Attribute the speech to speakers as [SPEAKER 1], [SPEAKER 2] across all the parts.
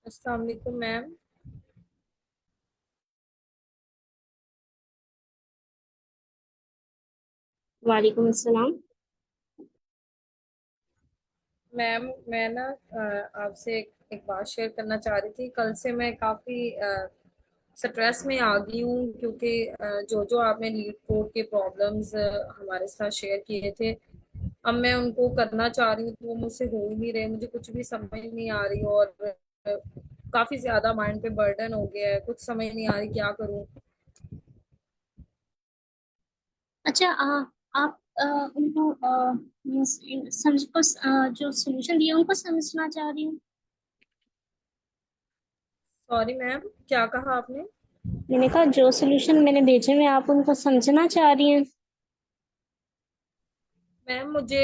[SPEAKER 1] अस्सलाम वालेकुम मैम।
[SPEAKER 2] वालेकुम अस्सलाम।
[SPEAKER 1] मैम मैं ना आपसे एक बात शेयर करना चाह रही थी। कल से मैं काफ़ी स्ट्रेस में आ गई हूँ क्योंकि जो जो आपने लीड कोड के प्रॉब्लम्स हमारे साथ शेयर किए थे, अब मैं उनको करना चाह रही हूँ तो वो मुझसे हो ही नहीं रहे। मुझे कुछ भी समझ नहीं आ रही और काफ़ी ज़्यादा माइंड पे बर्डन हो गया है। कुछ समझ नहीं आ रही क्या करूँ।
[SPEAKER 2] अच्छा, आप उनको मीन्स समझ को जो सोल्यूशन दिया उनको समझना चाह रही हूँ।
[SPEAKER 1] सॉरी मैम, क्या कहा आपने?
[SPEAKER 2] मैंने कहा जो सोल्यूशन मैंने भेजे हुए आप उनको समझना चाह रही हैं।
[SPEAKER 1] मैम मुझे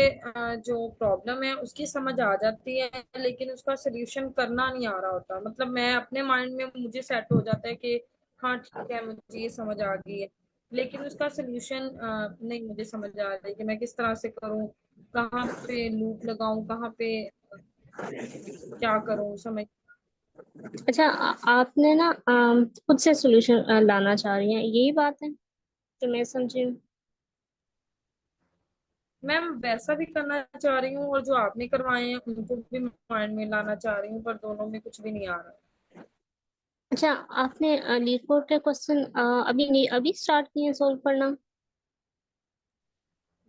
[SPEAKER 1] जो प्रॉब्लम है उसकी समझ आ जाती है, लेकिन उसका सोल्यूशन करना नहीं आ रहा होता। मतलब मैं अपने माइंड में मुझे सेट हो जाता है कि हाँ ठीक है, मुझे ये समझ आ गई है, लेकिन उसका सोल्यूशन नहीं मुझे समझ आ रही कि मैं किस तरह से करूँ, कहाँ पे लूप लगाऊं, कहाँ पे क्या करूँ समझ।
[SPEAKER 2] अच्छा, आपने ना खुद से सोल्यूशन लाना चाह रही हैं, यही बात है जो मैं समझी हूँ।
[SPEAKER 1] मैम वैसा भी करना चाह रही हूँ और जो आपने करवाए हैं उनको भी माइंड में लाना चाह रही हूँ, पर दोनों में कुछ भी नहीं आ रहा।
[SPEAKER 2] अच्छा, आपने लीड कोड के क्वेश्चन अभी नहीं, अभी स्टार्ट किए हैं सोल्व करना?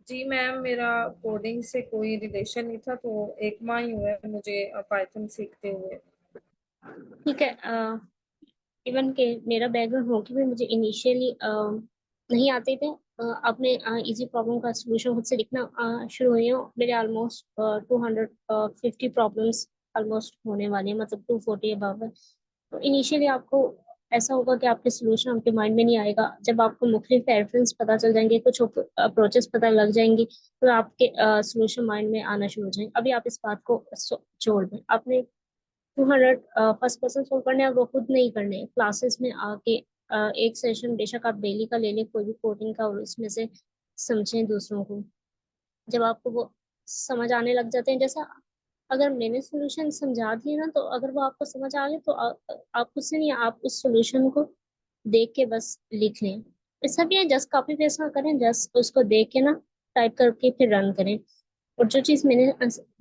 [SPEAKER 1] जी मैम, मेरा कोडिंग से कोई रिलेशन नहीं था, तो एक माह ही हुआ है मुझे पाइथन सीखते हुए।
[SPEAKER 2] ठीक है। इवन के मेरा बैकग्राउंड हो के भी मुझे इनिशियली नहीं आते थे। अपने इजी प्रॉब्लम का सॉल्यूशन खुद से लिखना शुरू हुई हूँ। मेरे ऑलमोस्ट 250 प्रॉब्लम्स ऑलमोस्ट होने वाली है, मतलब 240 अबव है। तो इनिशियली आपको ऐसा होगा कि आपके सॉल्यूशन आपके माइंड में नहीं आएगा। जब आपको मुख्तलिफ रेफरेंस पता चल जाएंगे, कुछ अप्रोचेस पता लग जाएंगी, तो आपके सॉल्यूशन माइंड में आना शुरू हो जाएंगे। अभी आप इस बात को छोड़ दें। आपने 200 फर्स्ट पर्सन सोल्व करने हैं, वो खुद नहीं करने, क्लासेस में आके एक सेशन बेशक आप डेली का ले लें कोई भी कोडिंग का, और उसमें से समझें दूसरों को। जब आपको वो समझ आने लग जाते हैं, जैसा अगर मैंने सोल्यूशन समझा दिए ना, तो अगर वो आपको समझ आ गए तो आप उससे नहीं, आप उस सोल्यूशन को देख के बस लिख लें। ऐसा भी है, जस्ट कॉपी पेस्ट ना करें, जस्ट उसको देख के ना टाइप करके फिर रन करें। और जो चीज मैंने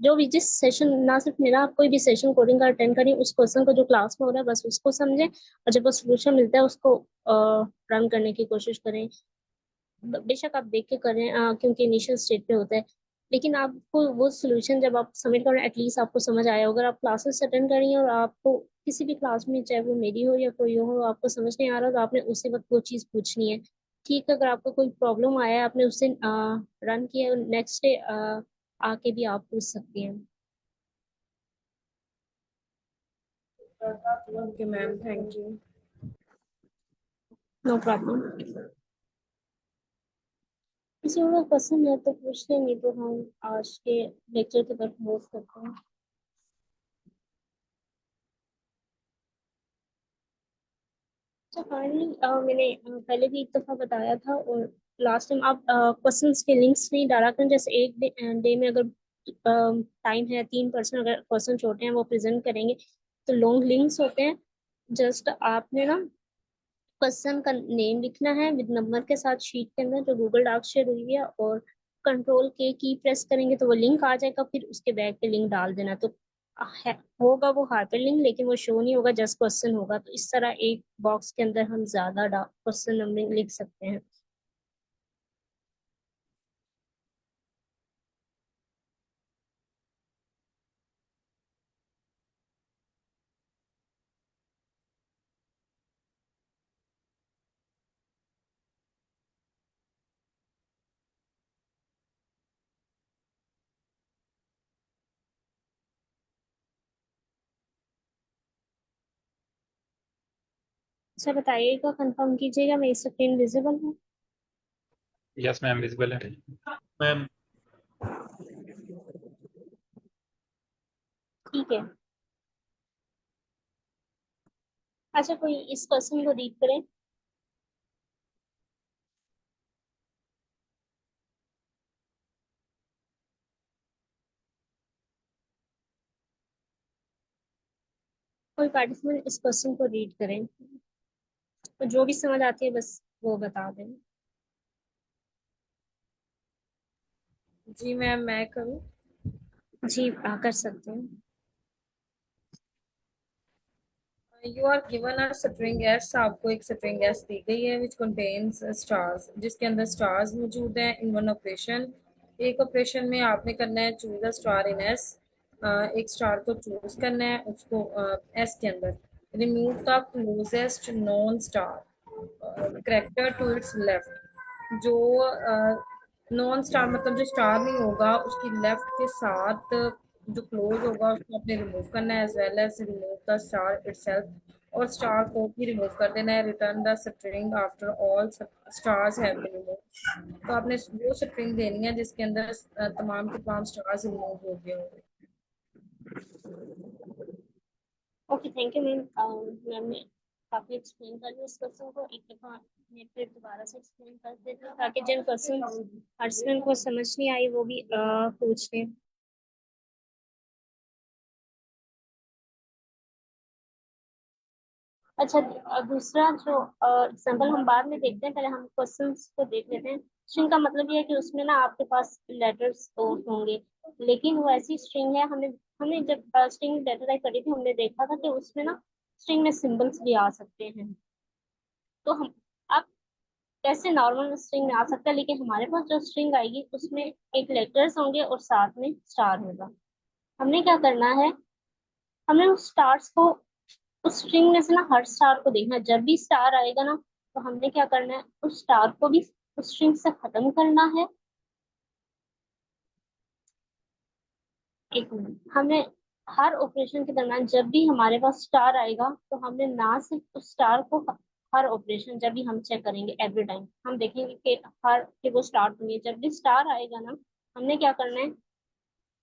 [SPEAKER 2] जो भी जिस सेशन, ना सिर्फ मेरा, आप कोई भी सेशन कोडिंग का अटेंड करें, उस क्वेश्चन को जो क्लास में हो रहा है बस उसको समझें, और जब वो सोल्यूशन मिलता है उसको रन करने की कोशिश करें। बेशक आप देख के करें, क्योंकि इनिशियल स्टेज पे होता है। लेकिन आपको वो सोल्यूशन जब आप सबमिट करें, एटलीस्ट आपको समझ आया। अगर आप क्लासेस अटेंड करेंगे और आपको किसी भी क्लास में, चाहे वो मेरी हो या कोई हो, आपको समझ नहीं आ रहा, तो आपने उसी वक्त वो चीज़ पूछनी है। ठीक है, अगर आपको कोई प्रॉब्लम आया है, आपने उससे रन किया, नेक्स्ट डे आके भी आप पूछ सकती हैं।
[SPEAKER 1] Okay ma'am, thank you.
[SPEAKER 2] No problem. किसी और को पसंद है तो पूछ लेंगे, तो हम आज के लेक्चर की तरफ मूव करते हैं। तो फाइनली मैंने पहले भी एक दफ़ा बताया था, और लास्ट टाइम आप क्वेश्चंस के लिंक्स नहीं डाला करें। जैसे एक डे में अगर टाइम है, 3% अगर क्वेश्चन छोटे हैं वो प्रेजेंट करेंगे, तो लॉन्ग लिंक्स होते हैं। जस्ट आपने ना क्वेश्चन का नेम लिखना है विद नंबर के साथ शीट के अंदर, जो गूगल डॉक शेयर हुई है, और कंट्रोल के की प्रेस करेंगे तो वो लिंक आ जाएगा। फिर उसके बैक पे लिंक डाल देना, तो होगा वो हाइपर लिंक, लेकिन वो शो नहीं होगा, जस्ट क्वेश्चन होगा। तो इस तरह एक बॉक्स के अंदर हम ज्यादा क्वेश्चन नंबर लिख सकते हैं। अच्छा बताइएगा, कंफर्म कीजिएगा मेरी स्क्रीन विजिबल है?
[SPEAKER 3] यस मैम, विजिबल है मैम।
[SPEAKER 2] ठीक है। अच्छा, कोई इस क्वेश्चन को रीड करें। कोई पार्टिसिपेंट इस क्वेश्चन को रीड करें, तो जो भी समझ आती है बस वो बता दें।
[SPEAKER 1] जी मैम, मैं करूँ?
[SPEAKER 2] जी कर सकते हैं।
[SPEAKER 1] You are given a string S, आपको एक स्ट्रिंग एस दी गई है विच कंटेन्स स्टार्स, जिसके अंदर स्टार्स मौजूद हैं इन वन ऑपरेशन। एक ऑपरेशन में आपने करना है choose a star in S, एक स्टार को चूज करना है उसको एस के अंदर। Remove the closest non star character to its left, जो नॉन स्टार मतलब जो स्टार नहीं होगा उसकी लेफ्ट के साथ जो क्लोज होगा उसको आपने रिमूव करना है, as well as remove the star itself, और स्टार को भी रिमूव कर देना है। Return the string after all stars have been remove, तो आपने वो स्ट्रिंग देनी है जिसके अंदर तमाम के तमाम स्टार्स रिमूव हो गए होंगे।
[SPEAKER 2] Okay, thank you ma'am. Ma'am ने काफी एक्सप्लेन कर दिया इस क्वेश्चन को। एक दफा मैं फिर दोबारा से एक्सप्लेन कर देती हूँ ताकि जिन क्वेश्चन पार्टिसिपेंट को समझ नहीं आई वो भी पूछ लें। अच्छा, दूसरा जो एग्जाम्पल हम बाद में देखते हैं, पहले हम क्वेश्चंस को देख लेते हैं। स्ट्रिंग का मतलब ये है कि उसमें ना आपके पास लेटर्स तो होंगे, लेकिन वो ऐसी स्ट्रिंग है, हमने हमने जब स्ट्रिंग डेटा टाइप करी थी हमने देखा था कि उसमें ना स्ट्रिंग में सिंबल्स भी आ सकते हैं। तो हम अब कैसे नॉर्मल स्ट्रिंग में आ सकता है, लेकिन हमारे पास जो स्ट्रिंग आएगी उसमें एक लेटर्स होंगे और साथ में स्टार होगा। हमने क्या करना है, हमने उस स्टार्स को, उस स्ट्रिंग में से ना हर स्टार को देखना है। जब भी स्टार आएगा ना तो हमने क्या करना है, उस स्टार को भी उस स्ट्रिंग से खत्म करना है। एक मिनट, हमें हर ऑपरेशन के दरम्यान जब भी हमारे पास स्टार आएगा तो हमने ना सिर्फ उस स्टार को, हर ऑपरेशन जब भी हम चेक करेंगे एवरी टाइम हम देखेंगे कि हर कि वो स्टार तो नहीं है। जब भी स्टार आएगा ना हमने क्या करना है,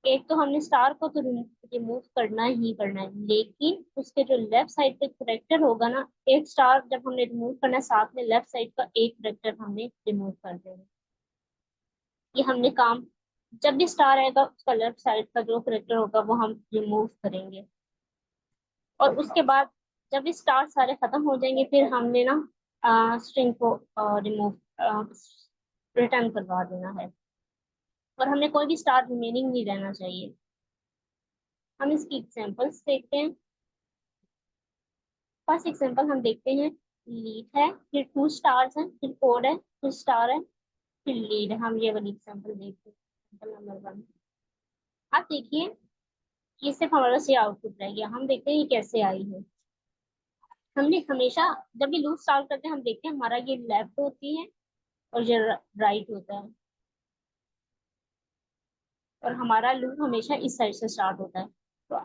[SPEAKER 2] एक तो हमने स्टार को तो रिमूव करना ही करना है, लेकिन उसके जो लेफ्ट साइड पे करेक्टर होगा ना, एक स्टार जब हमने रिमूव करना है साथ में लेफ्ट साइड का एक करेक्टर हमने रिमूव कर देना। ये हमने काम, जब भी स्टार आएगा उसका लेफ्ट साइड का जो करेक्टर होगा वो हम रिमूव करेंगे। और उसके बाद जब भी स्टार सारे खत्म हो जाएंगे फिर हमने ना स्ट्रिंग को रिमूव रिटर्न करवा देना है, और हमें कोई भी स्टार रिमेनिंग नहीं रहना चाहिए। हम इसकी एग्जांपल्स देखते हैं। फर्स्ट एग्जांपल हम देखते हैं, लीड है, फिर टू स्टार्स है, फिर फोर है, फिर स्टार है, फिर लीड है। हम ये वाली एग्जांपल देखते हैं, एग्जांपल नंबर 1। आप देखिए, ये सिर्फ हमारा से आउटपुट रह गया। हम देखते हैं ये कैसे आई है। हमने हमेशा जब भी लूप स्टार्ट करते हैं हम देखते हैं हमारा ये लेफ्ट होती है और ये राइट होता है, और हमारा लूप हमेशा इस साइड से स्टार्ट होता है। तो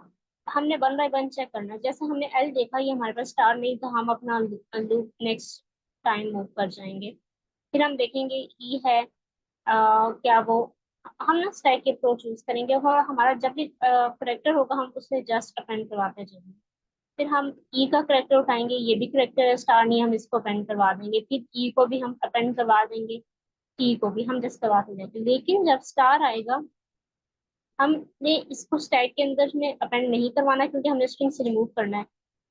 [SPEAKER 2] हमने वन बाय वन चेक करना है। जैसे हमने एल देखा ये हमारे पास स्टार नहीं, तो हम अपना लूप नेक्स्ट टाइम मूव कर जाएंगे। फिर हम देखेंगे ई है, क्या वो, हम ना स्टैक के प्रो चूज करेंगे और हमारा जब भी करेक्टर होगा हम उसे जस्ट अपेंड करवाते जाएंगे। फिर हम ई का करेक्टर उठाएंगे, ये भी करेक्टर है स्टार नहीं, हम इसको अपेंड करवा देंगे। फिर ई को भी हम अपेंड करवा देंगे, टी को भी हम जस्ट करवाते जाएंगे। लेकिन जब स्टार आएगा हमने इसको स्टैक के अंदर में अपेंड नहीं करवाना है, क्योंकि हमने स्ट्रिंग से रिमूव करना है।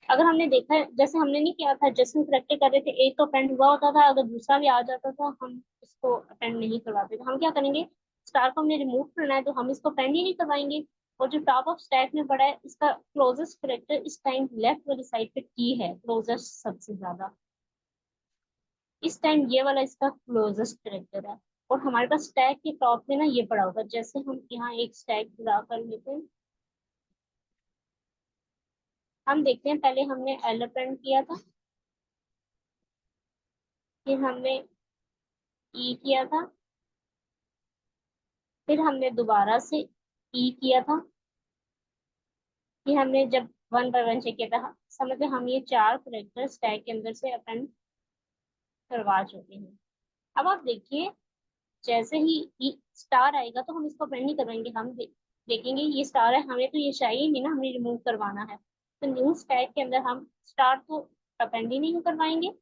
[SPEAKER 2] अगर हमने देखा है, जैसे हमने नहीं किया था, जैसे हम करेक्टर कर रहे थे एक तो अपेंड हुआ होता था, अगर दूसरा भी आ जाता था हम इसको अपेंड नहीं करवाते थे। हम क्या करेंगे, स्टार को हमने रिमूव करना है तो हम इसको अपेंड ही नहीं करवाएंगे। और जो टॉप ऑफ स्टैक में पड़ा है इसका क्लोजेस्ट करेक्टर इस टाइम लेफ्ट वाली साइड पे टी है, क्लोजेस्ट सबसे ज्यादा। इस टाइम ये वाला इसका क्लोजेस्ट करेक्टर है। और हमारे पास स्टैक के टॉप में ना ये पड़ा होगा। जैसे हम यहाँ एक स्टैक ड्रा कर लेते हैं, हम देखते हैं पहले हमने एल अपेंड किया था, फिर हमने ई किया था, फिर हमने दोबारा से ई किया था, फिर हमने जब वन बाय वन चेक किया था, समझ लो हम ये चार करेक्टर स्टैक के अंदर से अपेंड करवा चुके हैं। अब आप देखिए, जैसे ही स्टार आएगा तो हम इसको अपेंड नहीं करवाएंगे। हम देखेंगे ये स्टार है, हमें तो ये चाहिए नहीं ना, हमें रिमूव करवाना है। तो न्यू स्टैक के अंदर हम स्टार तो अपेंड ही नहीं करवाएंगे,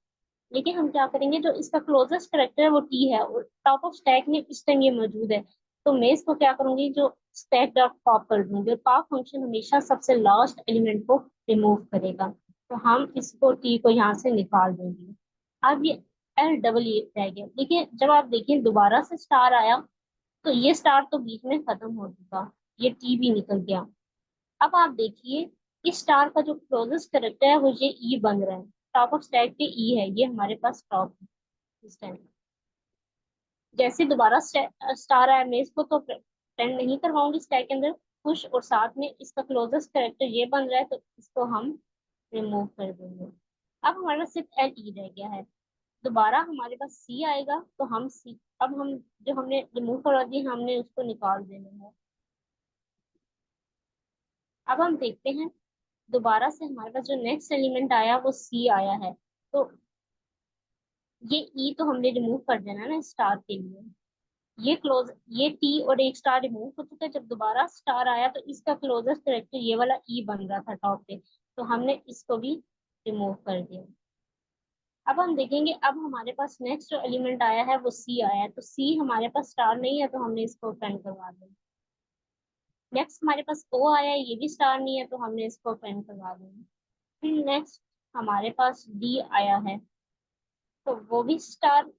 [SPEAKER 2] लेकिन हम क्या करेंगे, जो इसका क्लोजेस्ट करेक्टर है वो टी है और टॉप ऑफ स्टैक में इस टाइम ये मौजूद है, तो मैं इसको क्या करूंगी, जो स्टैक डॉट पॉप कर दूंगी, और पॉप फंक्शन हमेशा सबसे लास्ट एलिमेंट को रिमूव करेगा। तो हम इसको टी को यहाँ से निकाल देंगे। अब ये एल डबल ई रह गया। देखिए जब आप देखिए दोबारा से स्टार आया तो ये स्टार तो बीच में खत्म हो चुका, ये टी भी निकल गया। अब आप देखिए इस स्टार का जो क्लोजेस्ट करेक्टर है वो ये ई बन रहा है, टॉप ऑफ स्टैक पे ई है, ये हमारे पास टॉप है इस टाइम। जैसे दोबारा स्टार आया, मैं इसको तो प्रिंट नहीं करवाऊंगी स्टैक के अंदर पुश, और साथ में इसका क्लोजेस्ट करेक्टर ये बन रहा है, तो इसको हम रिमूव कर देंगे। अब हमारे पास सिर्फ एल ई रह गया है। दोबारा हमारे पास सी आएगा तो हम सी, अब हम जो हमने रिमूव करवा दी हमने उसको निकाल देना है। अब हम देखते हैं दोबारा से हमारे पास जो नेक्स्ट एलिमेंट आया वो सी आया है, तो ये ई तो हमने रिमूव कर देना है ना स्टार के लिए। ये क्लोज, ये टी और एक स्टार रिमूव हो चुका है। जब दोबारा स्टार आया तो इसका क्लोजेस्ट करेक्टर ये वाला ई बन रहा था टॉप पे, तो हमने इसको भी रिमूव कर दिया। अब हम देखेंगे, अब हमारे पास नेक्स्ट जो एलिमेंट आया है वो सी आया है, तो सी हमारे पास स्टार नहीं है तो हमने इसको पेन करवा दिया। नेक्स्ट हमारे पास ओ आया है, ये भी स्टार नहीं है तो हमने इसको पेन करवा दिया। फिर नेक्स्ट हमारे पास डी आया है, तो वो भी स्टार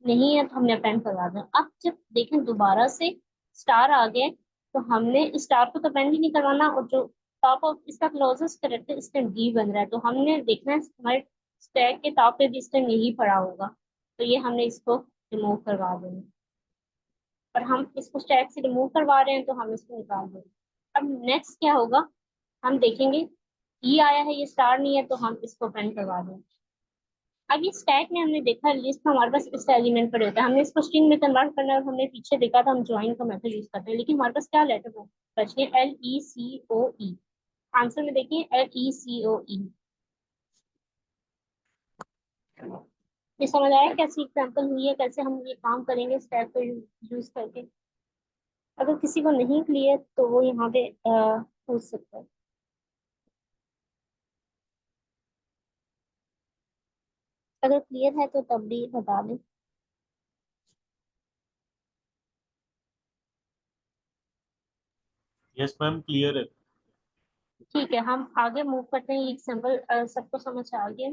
[SPEAKER 2] नहीं है तो हमने अपेंड करवा दिया। अब जब देखें दोबारा से स्टार आ गए तो हमने स्टार को तो अपेंड ही नहीं करवाना, और जो टॉप ऑफ इसका क्लोजेस्ट करेक्टर इस टाइम डी बन रहा है, तो हमने देखना है हमारे स्टैक के टॉप पे भी इस टाइम यही पड़ा होगा, तो ये हमने इसको रिमूव करवा देंगे। और हम इसको स्टैक से रिमूव करवा रहे हैं तो हम इसको निकाल देंगे। अब नेक्स्ट क्या होगा हम देखेंगे, ई आया है, ये स्टार नहीं है तो हम इसको अपेंड करवा देंगे। अब ये स्टैक में हमने देखा लिस्ट में हमारे पास इसका एलिमेंट पड़े होते हैं, हमने इसको स्ट्रिंग में कन्वर्ट करना है, और हमने पीछे देखा था हम ज्वाइन का मेथड यूज करते हैं, लेकिन हमारे पास क्या लेटर बच गए, एल ई सी ओ ई। आंसर में देखिए एल ई सी ओ ई। ये समझ आया कैसी एग्जाम्पल हुई है, कैसे हम ये काम करेंगे स्टैक को यूज करके। अगर किसी को नहीं क्लियर तो वो यहाँ पे पूछ सकता है। अगर क्लियर है तो तब भी बता दें।
[SPEAKER 4] यस मैम क्लियर है।
[SPEAKER 2] ठीक है, हम आगे मूव करते हैं। ये एग्जाम्पल सबको समझ आ गया।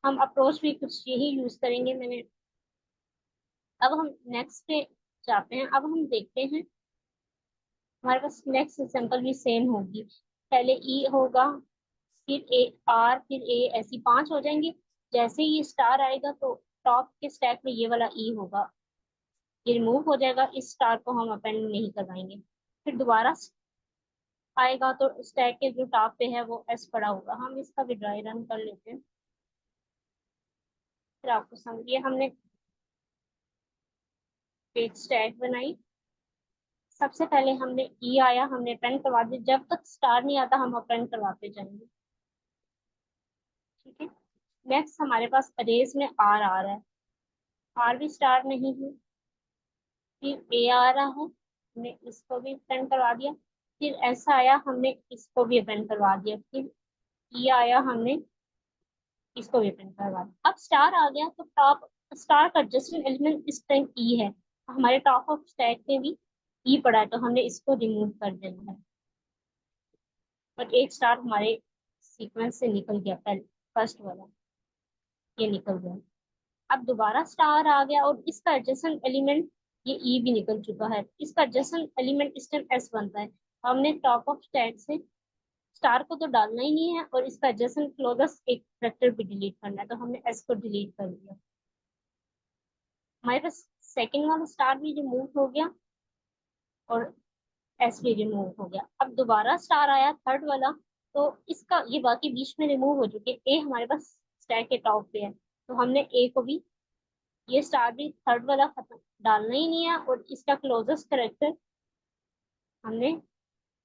[SPEAKER 2] हम अप्रोच भी कुछ यही यूज करेंगे मैंने। अब हम नेक्स्ट पे जाते हैं। अब हम देखते हैं हमारे पास नेक्स्ट एग्जाम्पल भी सेम होगी। पहले ई होगा, फिर ए आर, फिर ए, ऐसी पांच हो जाएंगे। जैसे ही ये स्टार आएगा तो टॉप के स्टैक में ये वाला ई होगा, ये रिमूव हो जाएगा, इस स्टार को हम अपेंड नहीं करवाएंगे। फिर दोबारा आएगा तो स्टैक के जो टॉप पे है वो एस पड़ा होगा। हम इसका भी ड्राई रन कर लेते हैं, फिर आपको समझिए। हमने एक स्टैक बनाई, सबसे पहले हमने ई आया हमने अपेंड करवा दिया, जब तक स्टार नहीं आता हम अपेंड करवाते जाएंगे। ठीक है, नेक्स्ट हमारे पास अरेज में आर आ रहा है, आर भी स्टार नहीं है। फिर ए आ रहा है, हमने इसको भी अपेंड करवा दिया। फिर ऐसा आया, हमने इसको भी अपेंड करवा दिया। फिर ई आया, हमने इसको भी अपेंड करवा दिया। अब स्टार आ गया तो टॉप स्टार का एडजस्टिंग एलिमेंट इस टाइम ई है, हमारे टॉप ऑफ स्टैक में भी ई पड़ा है, तो हमने इसको रिमूव कर देना है। और एक स्टार हमारे सीक्वेंस से निकल गया, पहले फर्स्ट वाला ये निकल गया। अब दोबारा स्टार आ गया और इसका एडजेसेंट एलिमेंट ये ई भी निकल चुका है, इसका एडजेसेंट एलिमेंट इस टाइम एस बनता है। हमने टॉप ऑफ स्टैक से स्टार को तो डालना ही नहीं है, और इसका एडजेसेंट क्लोजस एक फैक्टर भी डिलीट करना है, तो हमने एस को डिलीट कर दिया। हमारे पास सेकेंड वाला स्टार भी रिमूव हो गया और एस भी रिमूव हो गया। अब दोबारा स्टार आया थर्ड वाला, तो इसका ये बाकी बीच में रिमूव हो चुके। ए हमारे पास स्टैक के टॉप पे है, तो हमने ए को भी, ये स्टार भी थर्ड वाला खत्म डालना ही नहीं है, और इसका क्लोजेस्ट करेक्टर हमने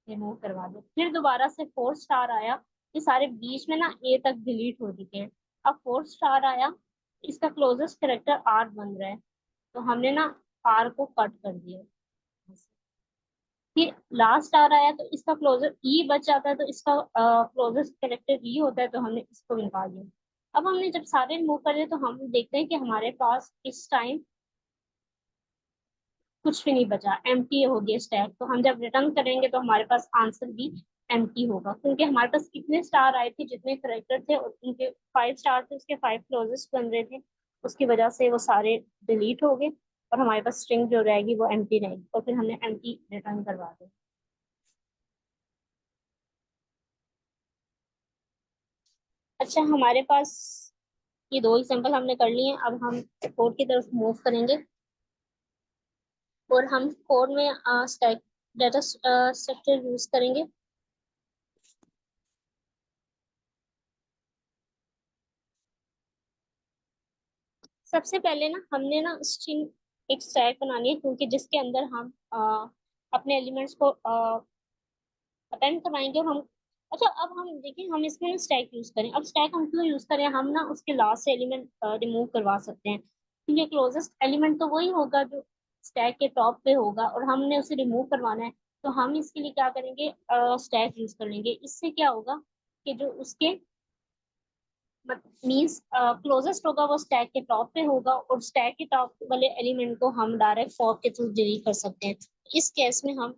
[SPEAKER 2] रिमूव करवा दिया। फिर दोबारा से फोर्थ स्टार आया, ये सारे बीच में ना ए तक डिलीट हो चुके हैं। अब फोर्थ स्टार आया, इसका क्लोजेस्ट करेक्टर आर बन रहा है, तो हमने ना आर को कट कर दिया। फिर लास्ट आ रहा है तो इसका क्लोजर ई बच जाता है, तो इसका क्लोजेस्ट कैरेक्टर ई होता है, तो हमने इसको निकाल दिया। अब हमने जब सारे रिमूव कर दिए तो हम देखते हैं कि हमारे पास इस टाइम कुछ भी नहीं बचा, एम्प्टी हो गया स्टैक। तो हम जब रिटर्न करेंगे तो हमारे पास आंसर भी एम्प्टी होगा, क्योंकि हमारे पास कितने स्टार आए थे, जितने करेक्टर थे और उनके 5 स्टार थे, उसके 5 क्लोजेस्ट बन रहे थे, उसकी वजह से वो सारे डिलीट हो गए और हमारे पास स्ट्रिंग जो रहेगी वो एम्प्टी रहेगी, और फिर हमने एम्प्टी रिटर्न करवा दी। अच्छा, हमारे पास ये 2 एग्जाम्पल हमने कर लिए हैं। अब हम कोड की तरफ मूव करेंगे और हम कोड में स्टैक डाटा स्ट्रक्चर यूज करेंगे। सबसे पहले ना हमने ना स्ट्रिंग एक स्टैक बनानी है, क्योंकि जिसके अंदर हम अपने एलिमेंट्स को अटेंड करवाएंगे और हम। अच्छा, अब हम देखिए हम इसमें ना स्टैक यूज करें। अब स्टैक हम क्यों यूज करें, हम ना उसके लास्ट से एलिमेंट रिमूव करवा सकते हैं, क्योंकि क्लोजेस्ट एलिमेंट तो वही होगा जो स्टैक के टॉप पे होगा और हमने उसे रिमूव करवाना है। तो हम इसके लिए क्या करेंगे, स्टैक यूज कर लेंगे। इससे क्या होगा कि जो उसके मीन्स क्लोजेस्ट होगा वो स्टैक के टॉप पे होगा, और स्टैक के टॉप वाले एलिमेंट को हम डायरेक्ट फॉर के थ्रू डिलीट कर सकते हैं। इस केस में हम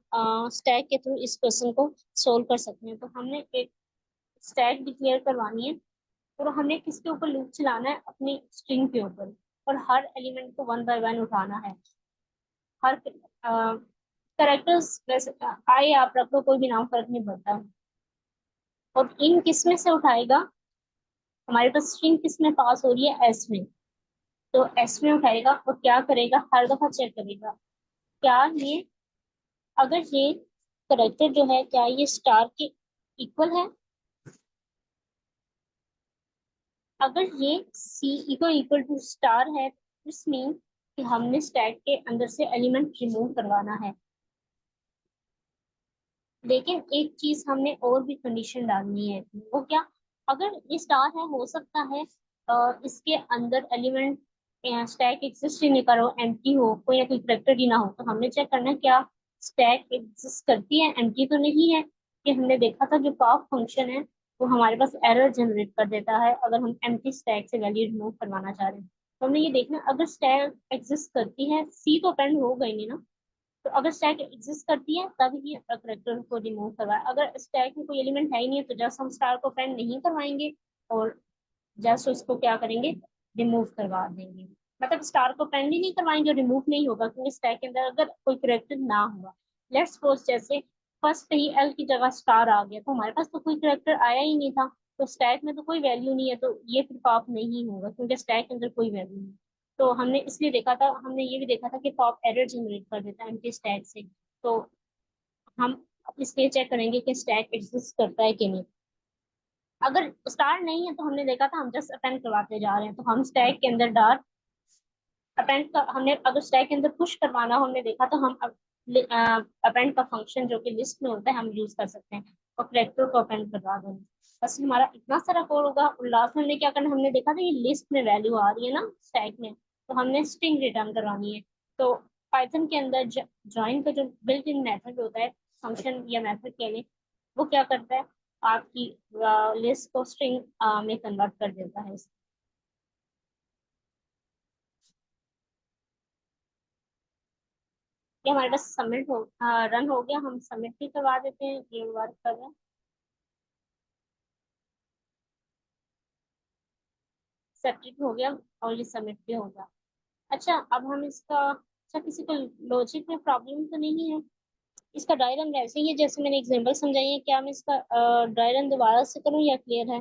[SPEAKER 2] स्टैक के थ्रू इस क्वेश्चन को सोल्व कर सकते हैं। तो हमने एक स्टैक डिक्लेयर करवानी है और हमें किसके ऊपर लूप चलाना है, अपनी स्ट्रिंग के ऊपर, और हर एलिमेंट को 1 बाय 1 उठाना है। हर करेक्टर्स वैसे आए आप रख लो, कोई भी नाम फर्क नहीं पड़ता। और इन किस में से उठाएगा, हमारे पास स्ट्रिंग किस में पास हो रही है, एस में। तो एस में उठाएगा और क्या करेगा, हर दफा चेक करेगा क्या ये, अगर ये करेक्टर जो है क्या ये स्टार के इक्वल है। अगर ये सी इक्वल इक्वल टू स्टार है, इस मीन कि हमने स्टैक के अंदर से एलिमेंट रिमूव करवाना है। लेकिन एक चीज हमने और भी कंडीशन डालनी है, वो क्या, अगर ये स्टार है, हो सकता है इसके अंदर एलिमेंट स्टैक एग्जिस्ट ही नहीं करो, एम्प्टी हो, कोई ना कोई करेक्टर ही ना हो। तो हमने चेक करना है क्या स्टैक एग्जिस्ट करती है, एम्प्टी तो नहीं है। कि हमने देखा था जो पॉप फंक्शन है वो हमारे पास एरर जनरेट कर देता है अगर हम एम्प्टी स्टैक से वैल्यू रिमूव करवाना चाह रहे हैं। तो हमने ये देखना, अगर स्टैक एग्जिस्ट करती है, सी तो अपेंड हो गई नहीं ना, तो अगर स्टैक एग्जिस्ट करती है तभी ही करेक्टर को रिमूव करवाए। अगर स्टैक में कोई एलिमेंट है ही नहीं है तो जस्ट हम स्टार को पेंड नहीं करवाएंगे और जस्ट उसको क्या करेंगे, रिमूव करवा देंगे। मतलब स्टार को पेंड ही नहीं करवाएंगे और रिमूव नहीं होगा, क्योंकि स्टैक के अंदर अगर कोई करेक्टर ना हुआ। लेट्स सपोज जैसे फर्स्ट पे ही एल की जगह स्टार आ गया, तो हमारे पास तो कोई करेक्टर आया ही नहीं था, तो स्टैक में तो कोई वैल्यू नहीं है, तो ये फिर पॉप नहीं होगा क्योंकि स्टैक के अंदर कोई वैल्यू नहीं। तो हमने इसलिए देखा था, हमने ये भी देखा था कि पॉप एरर जनरेट कर देता है एम्प्टी स्टैक से। तो हम इसलिए चेक करेंगे कि स्टैक एग्जिस्ट करता है कि नहीं। अगर स्टार नहीं है तो हमने देखा था हम जस्ट अपेंड करवाते जा रहे हैं, तो हम स्टैक के अंदर डार अपेंड का, हमने अगर स्टैक के अंदर पुश करवाना हमने देखा तो हम अपेंड का फंक्शन जो कि लिस्ट में होता है हम यूज कर सकते हैं और करेक्टर को अपेंड करवा देंगे। बस हमारा इतना सारा कोड होगा और लास्ट में हमने क्या करना, हमने देखा था ये लिस्ट में वैल्यू आ रही है ना स्टैक में, तो हमने स्ट्रिंग रिटर्न करवानी है। तो पाइथन के अंदर ज्वाइन का जो बिल्ट इन मेथड होता है, फंक्शन या मेथड के लिए, वो क्या करता है, आपकी लिस्ट को स्ट्रिंग में कन्वर्ट कर देता है। ये हमारे पास सबमिट हो रन हो गया, हम सबमिट भी करवा देते हैं, ये वर्क कर रहा है। सबमिट हो गया और ये सबमिट भी हो गया। अच्छा, अब हम इसका, अच्छा किसी को लॉजिक में प्रॉब्लम तो नहीं है, इसका ड्राई रन वैसे ही है जैसे मैंने एग्जांपल समझाई है। क्या मैं इसका ड्राई रन दोबारा से करूँ या क्लियर है।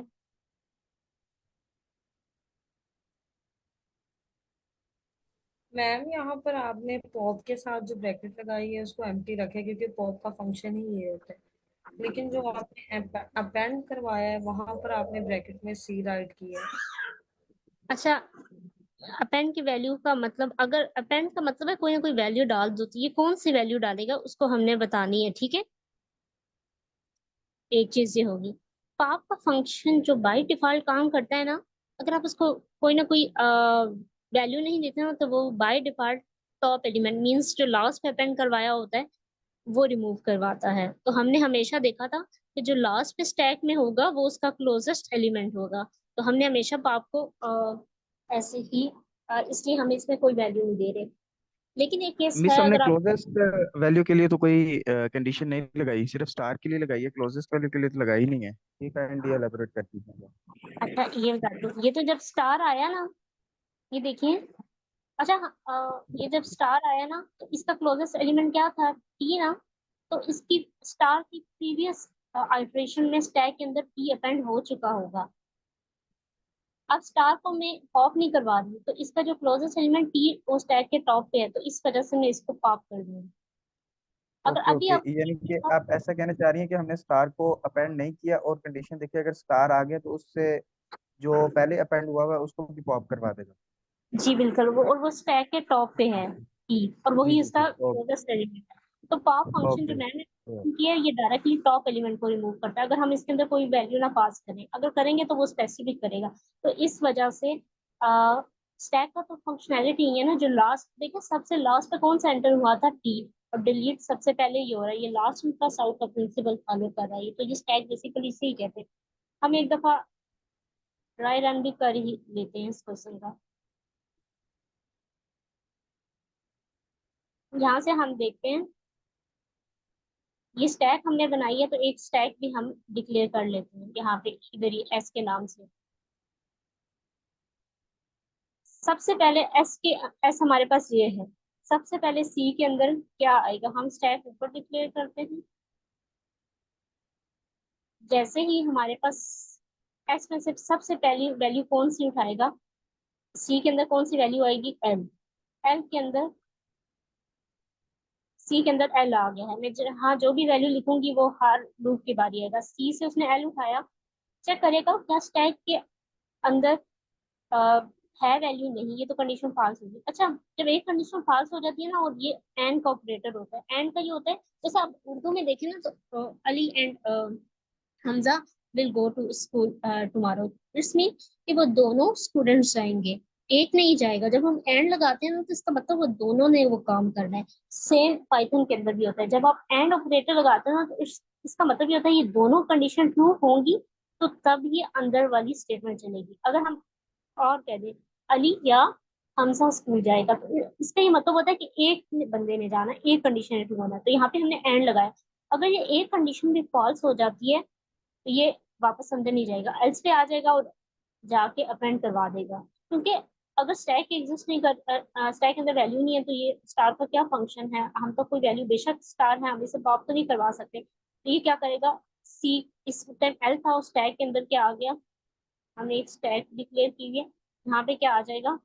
[SPEAKER 1] मैम यहाँ पर आपने पॉप के साथ जो ब्रैकेट लगाई है उसको एम्प्टी रखे, क्योंकि पॉप का फंक्शन ही ये होता है। लेकिन जो आपने अपेंड करवाया है वहां पर आपने ब्रैकेट में सी राइट किया है।
[SPEAKER 2] अच्छा, अपेंड की वैल्यू का मतलब, अगर अपेंड का मतलब है कोई ना कोई वैल्यू डाल दो, तो ये कौन सी वैल्यू डालेगा उसको हमने बतानी है, ठीक है। एक चीज ये होगी, पाप का फंक्शन जो बाय डिफॉल्ट काम करता है ना, अगर आप उसको कोई ना कोई वैल्यू नहीं देते ना, तो वो by default top element means जो लास्ट पे अपेंड करवाया होता है वो रिमूव करवाता है। तो हमने हमेशा देखा था कि जो लास्ट पे स्टैक में होगा वो उसका क्लोजेस्ट एलिमेंट होगा। तो हमने हमेशा पाप को ऐसे ही इसलिए हम इसमें कोई वैल्यू नहीं दे रहे। लेकिन एक केस
[SPEAKER 4] मिस
[SPEAKER 2] है,
[SPEAKER 4] हमने
[SPEAKER 2] अगर आप
[SPEAKER 4] क्लोजेस्ट वैल्यू के लिए तो कोई कंडीशन नहीं लगाई, सिर्फ स्टार के लिए लगाई है, क्लोजेस्ट वैल्यू के लिए तो लगाई नहीं है। ये काइंडली एलाबोरेट कर दीजिए।
[SPEAKER 2] अच्छा ये बता दो, ये तो जब स्टार आया ना, ये देखिए। अच्छा ये जब स्टार आया ना तो इसका क्लोजेस्ट एलिमेंट क्या था, टी ना। तो इसकी स्टार की प्रीवियस आइटरेशन में स्टैक के अंदर टी अपेंड हो चुका होगा। अब स्टार को मैं पॉप नहीं करवा रही, तो इसका जो क्लोजेस्ट एलिमेंट टी वो स्टैक के टॉप पे है, तो इस वजह से मैं इसको पॉप कर दूंगी। अगर
[SPEAKER 4] ओके
[SPEAKER 2] अभी
[SPEAKER 4] ओके,
[SPEAKER 2] आप
[SPEAKER 4] यानी कि आप ऐसा कहना चाह रही हैं कि हमने स्टार को अपेंड नहीं किया और कंडीशन देखिए, अगर स्टार आ गया तो उससे जो पहले अपेंड हुआ हुआ है उसको भी पॉप करवा देगा।
[SPEAKER 2] जी बिल्कुल, वो और वो स्टैक के टॉप पे है टी, और
[SPEAKER 4] जी
[SPEAKER 2] वही
[SPEAKER 4] जी जी,
[SPEAKER 2] इसका
[SPEAKER 4] ओके
[SPEAKER 2] क्लोजेस्ट एलिमेंट है। तो पॉप फंक्शन जो
[SPEAKER 4] ओके।
[SPEAKER 2] मैंने किया है, ये डायरेक्टली टॉप एलिमेंट को रिमूव करता है, अगर हम इसके अंदर कोई वैल्यू ना पास करें। अगर करेंगे तो वो स्पेसिफिक करेगा। तो इस वजह से स्टैक का तो फंक्शनैलिटी है ना, जो लास्ट देखिए सबसे लास्ट पे कौन सा एंटर हुआ था, टी। और डिलीट सबसे पहले ये हो रहा है, ये लास्ट में का साउथ का प्रिंसिपल फॉलो कर रहा है। तो ये स्टैक बेसिकली इसे ही कहते हैं। हम एक दफा ट्राई रन भी कर ही लेते हैं इस क्वेश्चन का। यहाँ से हम देखते हैं, ये स्टैक हमने बनाई है, तो एक स्टैक भी हम डिक्लेयर कर लेते हैं यहाँ पे इधर ही एस के नाम से। सबसे पहले एस हमारे पास ये है। सबसे पहले सी के अंदर क्या आएगा, हम स्टैक ऊपर डिक्लेयर करते हैं। जैसे ही हमारे पास एस में से सबसे पहली वैल्यू कौन सी उठाएगा, सी के अंदर कौन सी वैल्यू आएगी, एल। एल के अंदर सी के अंदर एल आ गया है। हाँ, जो भी वैल्यू लिखूंगी वो हर लूप की बारी आएगा। सी से उसने एल उठाया, चेक करेगा क्या स्टैक के अंदर अ, है वैल्यू, नहीं, ये तो कंडीशन फाल्स होगी। अच्छा, जब एक कंडीशन फाल्स हो जाती है ना, और ये एंड का ऑपरेटर होता है, एंड का ये होता है, जैसे आप उर्दू में देखें ना, तो Ali and Hamza will go to school tomorrow. It's mean कि वो दोनों स्टूडेंट्स जाएंगे, एक नहीं जाएगा। जब हम एंड लगाते हैं ना, तो इसका मतलब वो दोनों ने वो काम करना है। सेम पाइथन के अंदर भी होता है, जब आप एंड ऑपरेटर लगाते हैं ना, तो इसका मतलब ये होता है ये दोनों कंडीशन ट्रू होंगी, तो तब ये अंदर वाली स्टेटमेंट चलेगी। अगर हम और कह दे अली या हमजा स्कूल जाएगा, तो इसका ये मतलब होता है कि एक बंदे ने जाना, एक कंडीशन ट्रू होना। तो यहाँ पे हमने एंड लगाया। अगर ये एक कंडीशन भी फॉल्स हो जाती है, तो ये वापस अंदर नहीं जाएगा, एल्स पे आ जाएगा और जाके अपेंड करवा देगा। क्योंकि अगर स्टैक एग्जिस्ट नहीं कर, स्टैक के अंदर वैल्यू नहीं है, तो ये स्टार का क्या फंक्शन है, हम तो कोई वैल्यू, बेशक स्टार है, हम इसे पॉप तो नहीं करवा सकते। तो ये क्या करेगा, सी इस टाइम एल था और स्टैक के अंदर क्या आ गया, हमने एक स्टैक डिक्लेयर की हुई है, यहाँ पे क्या आ जाएगा।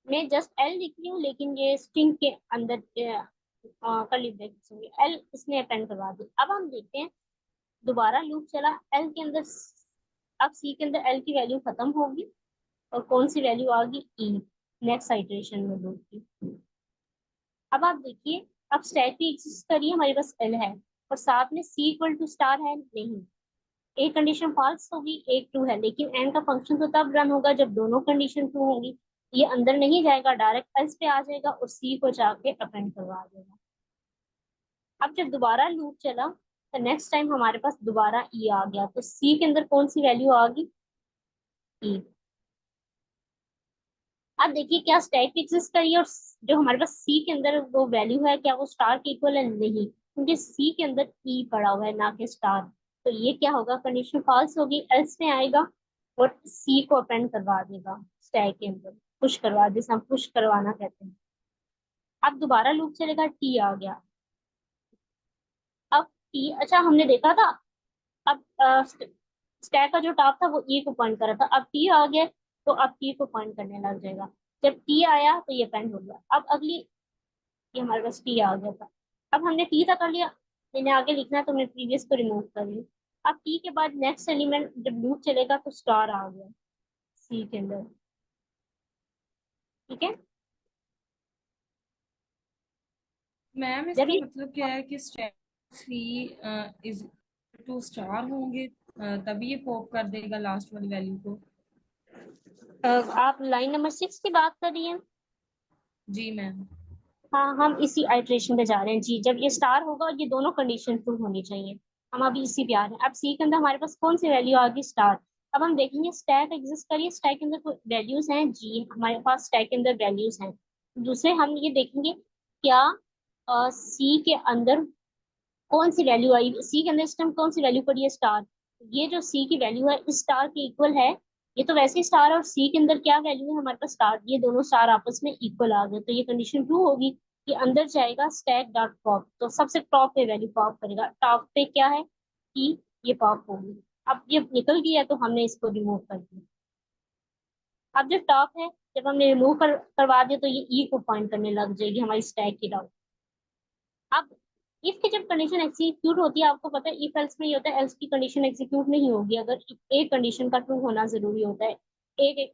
[SPEAKER 2] मैं जस्ट एल लिख रही हूँ, लेकिन ये स्ट्रिंग के अंदर कर्ली ब्रैकेट्स होंगे, एल इसने अपेंड करवा दी। अब हम देखते हैं, दोबारा लूप चला एल के अंदर। अब सी के अंदर एल की वैल्यू खत्म होगी, और कौन सी वैल्यू आ गई, ई, नेक्स्ट आइटरेशन में लूप की। अब आप देखिए, अब स्टैक भी एग्जिस्ट करिए, हमारे पास एल है और साथ में सी इक्वल टू स्टार है, नहीं। एक कंडीशन फॉल्स होगी, एक ट्रू है, लेकिन एंड का फंक्शन तो तब रन होगा जब दोनों कंडीशन ट्रू होंगी। ये अंदर नहीं जाएगा, डायरेक्ट एल्स पे आ जाएगा और सी को जाके अपेंड करवा देगा। अब जब दोबारा लूप चला, तो नेक्स्ट टाइम हमारे पास दोबारा ई आ गया, तो सी के अंदर कौन सी वैल्यू आ गई, ई। अब देखिए, क्या स्टैक एग्जिस्ट करिए और जो हमारे पास सी के अंदर वो वैल्यू है, क्या वो स्टार के इक्वल है, नहीं, क्योंकि सी के अंदर ई पड़ा हुआ है ना कि स्टार। तो ये क्या होगा, कंडीशन फॉल्स होगी, एल्स में आएगा और सी को अपेंड करवा देगा स्टैक के अंदर, पुश करवा, जिसे हम पुश करवाना कहते हैं। अब दोबारा लूप चलेगा, टी आ गया। अब टी, अच्छा हमने देखा था, अब स्टैक का जो टॉप था वो ई को पॉइंट कर रहा था, अब टी आ गया, तो अब टी को पॉइंट करने लग जाएगा। जब टी आया तो ये पेंड हो गया। अब अगली, ये हमारे पास टी आ गया था। अब हमने टी तक कर लिया, मैंने आगे लिखना है तो मैं प्रीवियस को रिमूव कर ली। अब टी के बाद नेक्स्ट एलिमेंट जब लूप चलेगा तो स्टार आ गया सी के अंदर, ठीक है।
[SPEAKER 1] मैम
[SPEAKER 2] जब
[SPEAKER 1] इसका
[SPEAKER 2] ये
[SPEAKER 1] मतलब क्या है कि step three is two star होंगे, तभी ये पॉप कर देगा लास्ट वाली वैल्यू को।
[SPEAKER 2] आप लाइन नंबर 6 की बात कर रही हैं।
[SPEAKER 1] जी मैम।
[SPEAKER 2] हाँ, हम इसी आइट्रेशन पे जा रहे हैं जी, जब ये स्टार होगा और ये दोनों कंडीशन ट्रू होनी चाहिए। हम अभी इसी पे आ रहे हैं। अब सी के अंदर हमारे पास कौन सी वैल्यू आ गई, स्टार। अब हम देखेंगे स्टैक एग्जिस्ट करिए, स्टैक के अंदर वैल्यूज हैं जी, हमारे पास स्टैक के अंदर वैल्यूज हैं। दूसरे हम ये देखेंगे क्या सी के अंदर कौन सी वैल्यू आई, सी के अंदर इस टाइम कौन सी वैल्यू पड़ी है, स्टार। ये जो सी की वैल्यू है इस स्टार के इक्वल है। ये तो वैसे ही स्टार और सी के अंदर क्या वैल्यू है हमारे पास, स्टार। ये दोनों स्टार आपस में इक्वल आ गए, तो ये कंडीशन ट्रू होगी कि अंदर जाएगा स्टैक डॉट पॉप, तो सबसे टॉप पे वैल्यू पॉप करेगा। टॉप पे क्या है कि ये पॉप होगी। अब ये निकल गया तो हमने इसको रिमूव कर दिया। अब जो टॉप है जब हमने रिमूव करवा दिया तो ये ई को पॉइंट करने लग जाएगी हमारी स्टैक की टॉप। अब इफ की जब कंडीशन एग्जीक्यूट होती है, आपको पता है इफ एल्स में ये होता है, एल्स की कंडीशन एग्जीक्यूट नहीं होगी अगर एक कंडीशन का ट्रू होना जरूरी होता है।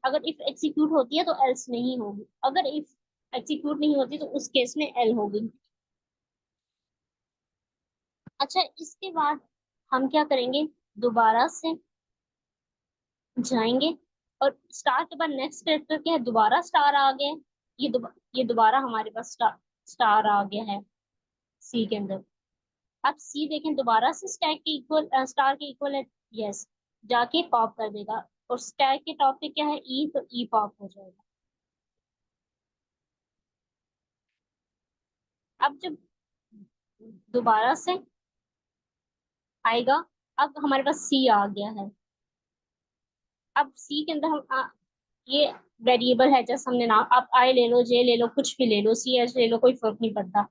[SPEAKER 2] अगर इफ एग्जीक्यूट होती है तो एल्स नहीं होगी, अगर इफ एग्जीक्यूट नहीं होती तो उस केस में एल होगी। अच्छा, इसके बाद हम क्या करेंगे, दोबारा से जाएंगे और स्टार के बाद नेक्स्ट कैरेक्टर क्या है, दोबारा स्टार आ गया है। ये दोबारा हमारे पास स्टार आ गया है सी के अंदर। अब सी देखें दोबारा से स्टैक के इक्वल, स्टार के इक्वल है। यस, जाके पॉप कर देगा। और स्टैक के टॉप पे क्या है, ई, तो ई पॉप हो जाएगा। अब जब दोबारा से आएगा, अब हमारे पास सी आ गया है। अब सी के अंदर ये वेरिएबल है, जैसे हमने नाम, आप आई ले लो, जे ले लो, कुछ भी ले लो, सी एच ले लो, कोई फर्क नहीं पड़ता।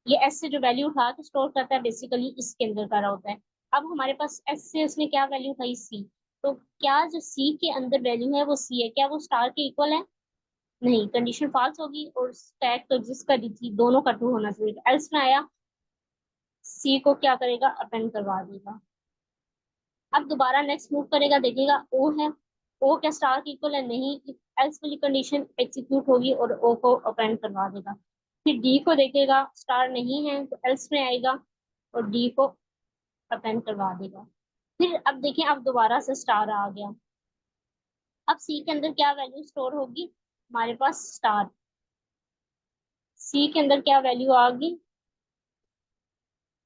[SPEAKER 2] ये एस से जो वैल्यू उठा के स्टोर करता है बेसिकली इसके अंदर करा होता है। अब हमारे पास एस से उसने क्या वैल्यू उठाई, सी। तो क्या जो सी के अंदर वैल्यू है वो सी है, क्या वो स्टार के इक्वल है, नहीं, कंडीशन फॉल्स होगी। और स्टैक तो एग्जिस्ट कर रही थी, दोनों का ट्रू होना चाहिए। एल्स में आया, सी को क्या करेगा, अपेंड करवा देगा। अब दोबारा नेक्स्ट मूव करेगा, देखेगा ओ है, ओ क्या स्टार के इक्वल है, नहीं, एल्स वाली कंडीशन एग्जीक्यूट होगी और ओ को अपेंड करवा देगा। फिर डी को देखेगा, स्टार नहीं है तो एल्स में आएगा और डी को अपेंड करवा देगा। फिर अब देखें, अब दोबारा से स्टार आ गया। अब सी के अंदर क्या वैल्यू स्टोर होगी, हमारे पास स्टार। सी के अंदर क्या वैल्यू आ गई,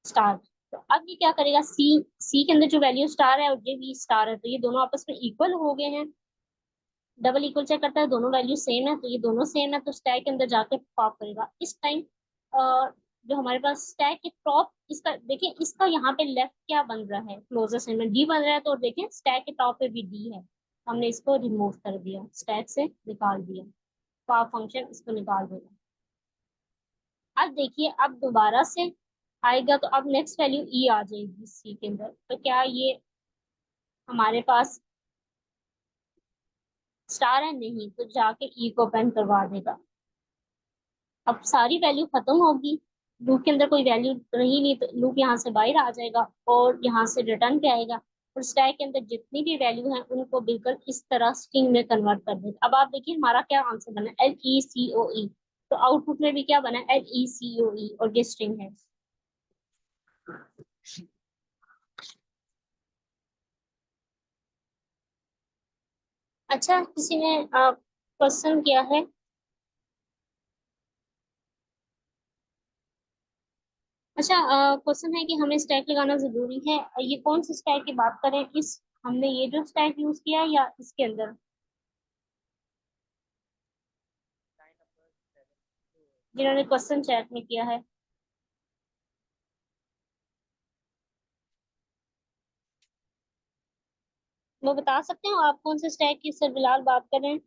[SPEAKER 2] स्टार। तो अब ये क्या करेगा, सी सी के अंदर जो वैल्यू स्टार है और ये भी स्टार है, तो ये दोनों आपस में इक्वल हो गए हैं। डबल इक्वल चेक करता है, दोनों वैल्यू सेम है, तो ये दोनों सेम है, तो स्टैक के अंदर जाके पॉप करेगा। इस टाइम जो हमारे पास स्टैक के टॉप, इसका देखिए, इसका यहाँ पे लेफ्ट क्या बन रहा है, क्लोजर सेगमेंट डी बन रहा है, तो देखिए स्टैक के टॉप पे भी डी है। हमने इसको रिमूव कर दिया, स्टैक से निकाल दिया, पॉप फंक्शन इसको निकाल देगा। अब देखिए, अब दोबारा से आएगा तो अब नेक्स्ट वैल्यू ई आ जाएगी सी के अंदर, तो क्या ये हमारे पास स्टार है, नहीं, तो जाके ई को पेन करवा देगा। अब सारी वैल्यू खत्म होगी, लूप के अंदर कोई वैल्यू रही नहीं, तो लूप यहाँ से बाहर आ जाएगा और यहाँ से रिटर्न पे आएगा। और स्टैक के अंदर जितनी भी वैल्यू है उनको बिल्कुल इस तरह स्ट्रिंग में कन्वर्ट कर देगा। अब आप देखिए हमारा क्या आंसर बना, LECOE। तो आउटपुट में भी क्या बना, LECOE, और ये स्ट्रिंग है। अच्छा, किसी ने क्वेश्चन किया है। अच्छा, क्वेश्चन है कि हमें स्टैक लगाना जरूरी है, ये कौन सी स्टैक की बात करें, इस हमने ये जो स्टैक यूज किया है या इसके अंदर, जिन्होंने क्वेश्चन चैट में किया है। वो बता सकते हो आप कौन से स्टैक की सर बिलाल बात कर रहे हैं,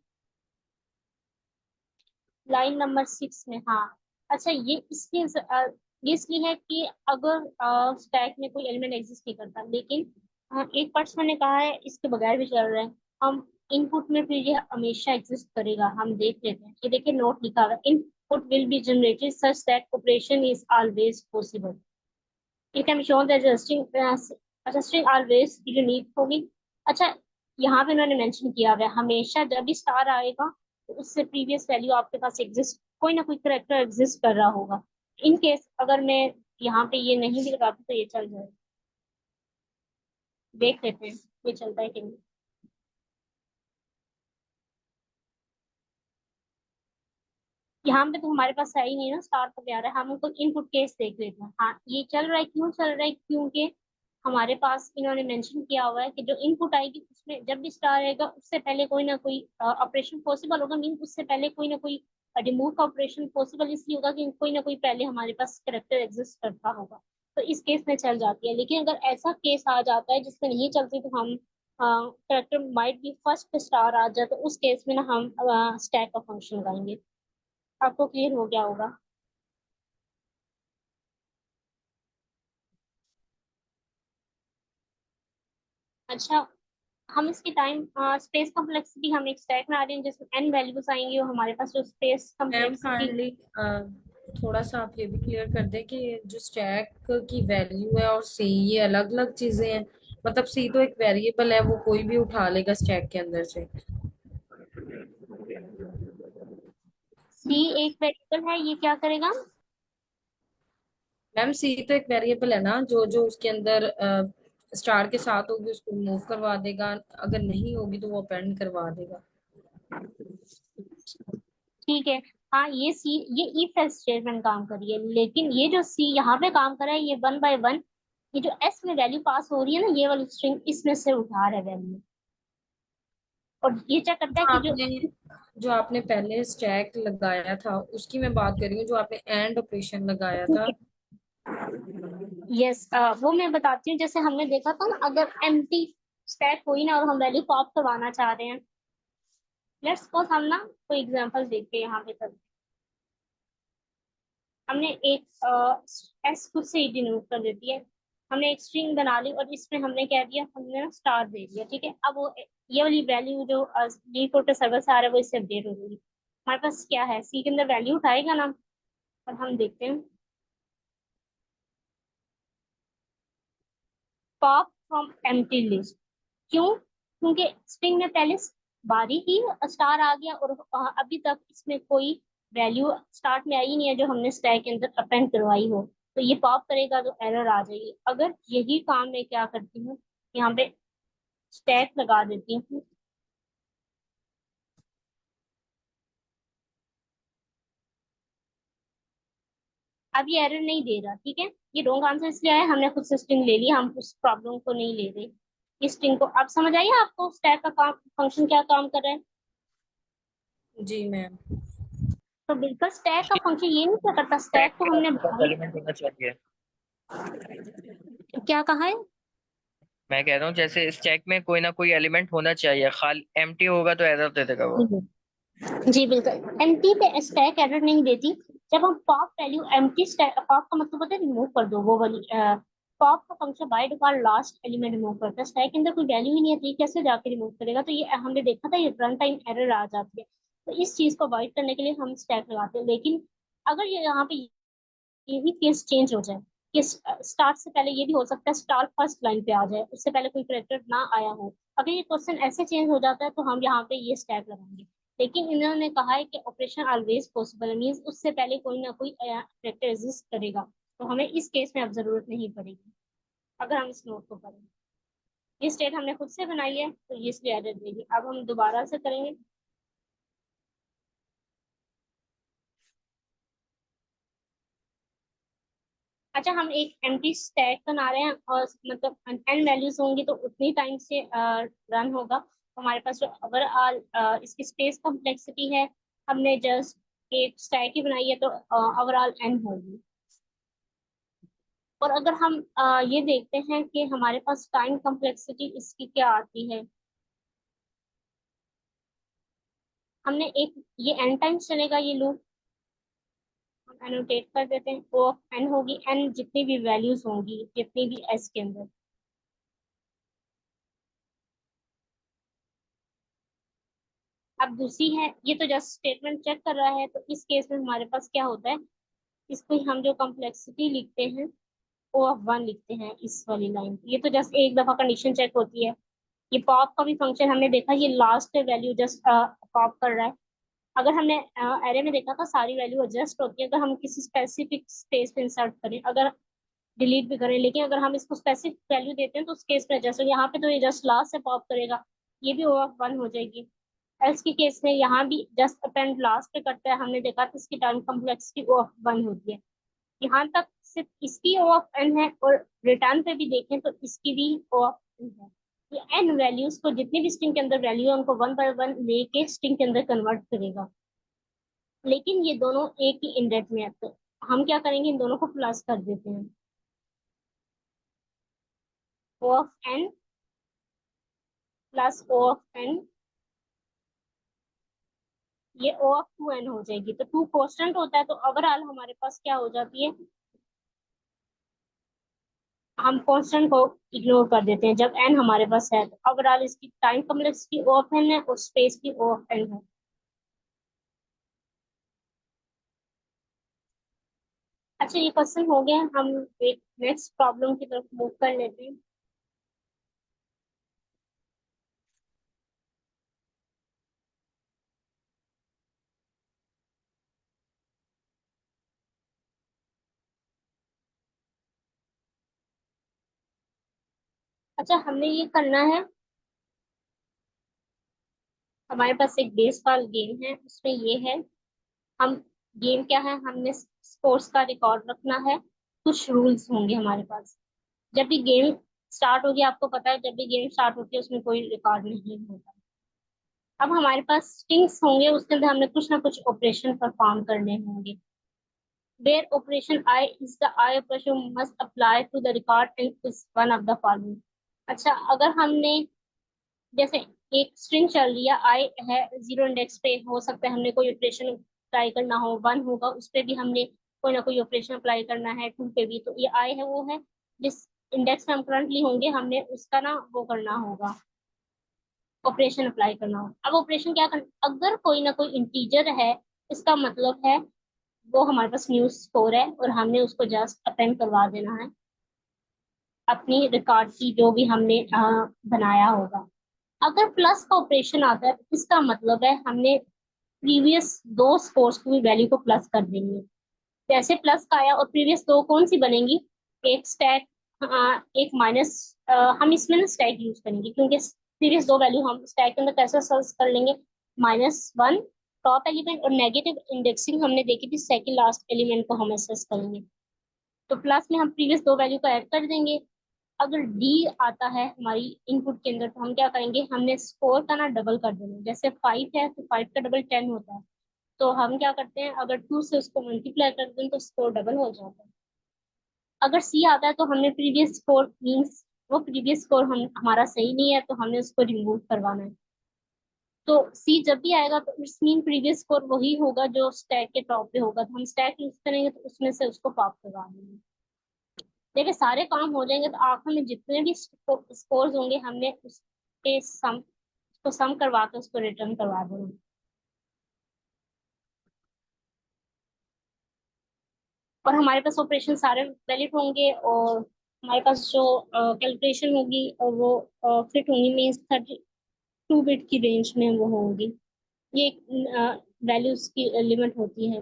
[SPEAKER 2] लाइन नंबर 6 में, हाँ। अच्छा, ये इसलिए है कि अगर स्टैक में कोई एलिमेंट एग्जिस्ट नहीं करता, लेकिन एक पर्सन ने कहा है इसके बगैर भी चल रहा है, हम इनपुट में फिर ये हमेशा एग्जिस्ट करेगा, हम देख लेते हैं। ये देखिए नोट लिखा हुआ है, input will be generated such that operation is always possible. It can be shown that अच्छा, स्ट्रिंग ऑलवेज यूनिक होगी। अच्छा, यहाँ पे उन्होंने मेंशन किया हुआ है हमेशा जब भी स्टार आएगा तो उससे प्रीवियस वैल्यू आपके पास एग्जिस्ट, कोई ना कोई करेक्टर एग्जिस्ट कर रहा होगा। इन केस अगर मैं यहाँ पे ये नहीं भी लगाती तो ये चल जाएगा, देख लेते हैं ये चलता है कि नहीं। यहाँ पे तो हमारे पास है ही नहीं ना, स्टार तो आ रहा है, हम उनको इनपुट केस देख लेते हैं। हाँ, ये चल रहा है, क्यों चल रहा है, क्योंकि हमारे पास इन्होंने मेंशन किया हुआ है कि जो इनपुट आएगी उसमें जब भी स्टार आएगा उससे पहले कोई ना कोई ऑपरेशन पॉसिबल होगा, मीन उससे पहले कोई ना कोई रिमूव का ऑपरेशन पॉसिबल इसलिए होगा कि कोई ना कोई पहले हमारे पास कैरेक्टर एग्जिस्ट करता होगा, तो इस केस में चल जाती है। लेकिन अगर ऐसा केस आ जाता है जिसमें नहीं चलती, तो हम character might be first star आ जाए, तो उस केस में ना हम स्टैक का फंक्शन लगाएंगे। आपको क्लियर हो गया होगा? अच्छा, हम इसकी टाइम स्पेस कॉम्प्लेक्सिटी हम एक स्टैक में आ रहे हैं जिसमें n वैल्यूज आएंगी, और हमारे पास जो स्पेस
[SPEAKER 1] मैम
[SPEAKER 2] कॉम्प्लेक्सिटी।
[SPEAKER 1] काइंडली थोड़ा सा आप ये भी क्लियर कर दें कि जो स्टैक की वैल्यू है और सी, ये अलग अलग चीजें हैं। मतलब सी तो एक वेरिएबल है, वो कोई भी उठा लेगा स्टैक के अंदर से।
[SPEAKER 2] c एक वेरिएबल है, ये क्या करेगा?
[SPEAKER 1] मैम सी तो एक वेरिएबल है ना, जो जो उसके अंदर स्टार के साथ होगी उसको रिमूव करवा देगा, अगर नहीं होगी तो वो अपेंड करवा देगा।
[SPEAKER 2] ठीक है। हाँ, ये सी, ये इफ एल्स स्टेटमेंट काम करी है, लेकिन ये जो सी यहाँ पे काम कर रहा है, ये 1 by 1, ये जो एस में वैल्यू पास हो रही है ना, ये वाली स्ट्रिंग इसमें से उठा रहा है वैल्यू, और ये चेक करता
[SPEAKER 1] जो
[SPEAKER 2] है कि जो।
[SPEAKER 1] आपने जो आपने पहले स्टैक लगाया था उसकी मैं बात कर रही हूँ, जो आपने एंड ऑपरेशन लगाया था।
[SPEAKER 2] यस, वो मैं बताती हूँ। जैसे हमने देखा था ना, अगर एम्प्टी स्टैक हुई ना और हम वैल्यू पॉप करवाना चाह रहे हैं, लेट्स सपोज हम ना कोई एग्जांपल देखते हैं यहाँ पे। तब हमने एक एस खुद से ही डिनोट कर देती है, हमने एक स्ट्रिंग बना ली और इसमें हमने क्या दिया, हमने ना स्टार दे दिया। ठीक है, अब वो ये वाली वैल्यू जो डिफॉल्ट पे सर्वर से आ रहा है वो इससे अपडेट हो गई। हमारे पास क्या है, सी के अंदर वैल्यू उठाएगा ना, और हम देखते हैं पॉप फ्रॉम एम्प्टी लिस्ट। क्यों? क्योंकि स्ट्रिंग में पहले बारी ही स्टार आ गया, और अभी तक इसमें कोई वैल्यू स्टार्ट में आई नहीं है जो हमने स्टैक के अंदर अपेंड करवाई हो। तो ये पॉप करेगा तो एरर आ जाएगी। अगर यही काम मैं क्या करती हूँ, यहाँ पे स्टैक लगा देती हूँ। अब ये एरर नहीं दे रहा, ठीक है। ये रॉन्ग आंसर इसलिए आया, हमने खुद से स्ट्रिंग ले ली, हम उस प्रॉब्लम को नहीं ले रहे। इस स्ट्रिंग को अब समझ आइए आपको स्टैक का काम, फंक्शन क्या काम कर रहा है।
[SPEAKER 1] जी मैम।
[SPEAKER 2] तो बिल्कुल स्टैक का फंक्शन ये नहीं क्या करता,
[SPEAKER 5] टैग
[SPEAKER 2] स्टैक को
[SPEAKER 5] में
[SPEAKER 2] हमने
[SPEAKER 5] एलिमेंट होना चाहिए।
[SPEAKER 2] क्या कहा है?
[SPEAKER 5] मैं कह रहा हूँ जैसे स्टैक में कोई ना कोई एलिमेंट होना चाहिए, खाली एम्प्टी होगा तो एरर दे देगा वो।
[SPEAKER 2] जी बिल्कुल, एम्प्टी पे स्टैक एरर नहीं देती। जब हम pop value empty stack, pop का मतलब होता है रिमूव कर दो, वो वाली पॉप का function by default last element remove करता है। स्टैक के अंदर कोई वैल्यू ही नहीं है, तो ये कैसे जाके रिमूव करेगा? तो ये हमने देखा था, ये रन टाइम एरर आ जाती है। तो इस चीज को अवॉइड करने के लिए हम स्टैक लगाते हैं। लेकिन अगर ये यहाँ पे यही केस चेंज हो जाए कि स्टार्ट से पहले, ये भी हो सकता है स्टार फर्स्ट लाइन पे आ जाए, उससे पहले कोई करेक्टर ना आया हो, अगर ये क्वेश्चन ऐसे चेंज हो जाता है तो हम यहाँ पे ये स्टैक लगाएंगे। लेकिन इन्होंने कहा है कि ऑपरेशन ऑलवेज पॉसिबल, मीन्स उससे पहले कोई ना कोई करेक्टर एग्जिस्ट करेगा, तो हमें इस केस में अब जरूरत नहीं पड़ेगी अगर हम इस नोट को करें। ये स्टेट हमने खुद से बनाई है, तो ये इसलिए एरर देगी। अब हम दोबारा से करेंगे। अच्छा, हम एक एम्प्टी स्टैक बना रहे हैं, और मतलब एन वैल्यूज होंगी तो उतनी टाइम से रन होगा। हमारे पास जो ओवरऑल इसकी स्पेस कॉम्प्लेक्सिटी है, हमने जस्ट एक स्टैक ही बनाई है, तो ओवरऑल एन होगी। और अगर हम ये देखते हैं कि हमारे पास टाइम कॉम्प्लेक्सिटी इसकी क्या आती है, हमने एक, ये एन टाइम्स चलेगा ये लूप, हम एनोटेट कर देते हैं। ओ ऑफ एन होगी, एन जितनी भी वैल्यूज होंगी, जितनी भी एस के अंदर। अब दूसरी है, ये तो जस्ट स्टेटमेंट चेक कर रहा है, तो इस केस में हमारे पास क्या होता है, इसको हम जो कॉम्प्लेक्सिटी लिखते हैं ओ ऑफ 1 लिखते हैं इस वाली लाइन। ये तो जस्ट एक दफा कंडीशन चेक होती है। ये पॉप का भी फंक्शन हमने देखा, ये लास्ट वैल्यू जस्ट पॉप कर रहा है। अगर हमने एरे में देखा था सारी वैल्यू एडजस्ट होती है अगर हम किसी स्पेसिफिक स्पेस पे इंसर्ट करें, अगर डिलीट भी करें। लेकिन अगर हम इसको स्पेसिफिक वैल्यू देते हैं तो उस केस में एडजस्ट, यहाँ पे तो ये जस्ट लास्ट से पॉप करेगा, ये भी ओ ऑफ 1 हो जाएगी। एल्स के केस में यहाँ भी जस्ट अपेंड लास्ट पे करता है, हमने देखा था इसकी टाइम कॉम्प्लेक्सिटी ओ ऑफ 1 होती है। यहाँ तक सिर्फ इसकी ओ ऑफ एन है, और रिटर्न पे भी देखें तो इसकी भी ओ ऑफ एन है। ये एन वैल्यूज को, जितनी भी स्ट्रिंग के अंदर वैल्यू है उनको 1 by 1 लेके स्ट्रिंग के अंदर कन्वर्ट करेगा। लेकिन ये दोनों एक ही इंडेक्स में है, तो हम क्या करेंगे, इन दोनों को प्लस कर देते हैं। O of n plus O of n, ये O ऑफ 2n हो जाएगी। तो 2 कांस्टेंट होता है, तो ओवरऑल हमारे पास क्या हो जाती है, हम कांस्टेंट को इग्नोर कर देते हैं जब n हमारे पास है। तो ओवरऑल इसकी time complexity O of n है और स्पेस की O ऑफ n है। अच्छा, ये क्वेश्चन हो गया, हम एक नेक्स्ट प्रॉब्लम की तरफ मूव कर लेते हैं। अच्छा, हमने ये करना है, हमारे पास एक बेस वाला गेम है, उसमें ये है, हम गेम क्या है, हमने स्पोर्ट्स का रिकॉर्ड रखना है। कुछ रूल्स होंगे हमारे पास। जब भी गेम स्टार्ट होगी, आपको पता है जब भी गेम स्टार्ट होती है उसमें कोई रिकॉर्ड नहीं होता। अब हमारे पास स्ट्रिंग्स होंगे, उसके अंदर हमने कुछ ना कुछ ऑपरेशन परफॉर्म करने होंगे। Where operation I is the I operation must apply to the record and is one of the following. अच्छा, अगर हमने जैसे एक स्ट्रिंग चल रही है, आई है 0 इंडेक्स पे, हो सकता है हमने कोई ऑपरेशन अप्लाई करना हो, 1 होगा उस पे भी हमने कोई ना कोई ऑपरेशन अप्लाई करना है, 2 पे भी। तो ये आई है, वो है जिस इंडेक्स में हम करंटली होंगे, हमने उसका ना वो करना होगा, ऑपरेशन अप्लाई करना होगा। अब ऑपरेशन क्या करना, अगर कोई ना कोई इंटीजर है, इसका मतलब है वो हमारे पास न्यू स्कोर है और हमने उसको जस्ट अपेंड करवा देना है अपनी रिकॉर्ड की जो भी हमने बनाया होगा। अगर प्लस का ऑपरेशन आता है, तो इसका मतलब है हमने प्रीवियस दो स्कोर्स की भी वैल्यू को प्लस कर देंगे। जैसे प्लस का आया और प्रीवियस दो कौन सी बनेंगी, एक स्टैक, एक माइनस। हम इसमें ना स्टैक यूज करेंगे, क्योंकि प्रीवियस दो वैल्यू हम स्टैक के अंदर कैसे सर्च कर लेंगे, -1 टॉप एलिमेंट और नेगेटिव इंडेक्सिंग हमने देखी थी, सेकंड लास्ट एलिमेंट को हम एक्सेस करेंगे। तो प्लस में हम प्रीवियस दो वैल्यू को ऐड कर देंगे। अगर डी आता है हमारी इनपुट के अंदर, तो हम क्या करेंगे, हमने स्कोर का ना डबल कर देना। जैसे 5 है तो 5 का डबल 10 होता है, तो हम क्या करते हैं, अगर 2 से उसको मल्टीप्लाई कर दें तो स्कोर डबल हो जाता है। अगर सी आता है तो हमने प्रीवियस स्कोर मीन्स वो प्रीवियस स्कोर हम हमारा सही नहीं है, तो हमने उसको रिमूव करवाना है। तो सी जब भी आएगा तो इट्स मीन प्रीवियस स्कोर वही होगा जो स्टैक के टॉप पे होगा, तो हम स्टैक यूज करेंगे तो उसमें से उसको पॉप करवा देंगे। देखिए, सारे काम हो जाएंगे तो आखिर में जितने भी स्कोर्स होंगे, हमने उसके सम उसको सम करवा के उसको रिटर्न करवा देंगे। और हमारे पास ऑपरेशन सारे वैलिड होंगे, और हमारे पास जो कैलकुलेशन होगी और वो फिट होंगी, मीन्स 32 बिट की रेंज में वो होंगी। ये एक वैल्यूज की लिमिट होती है।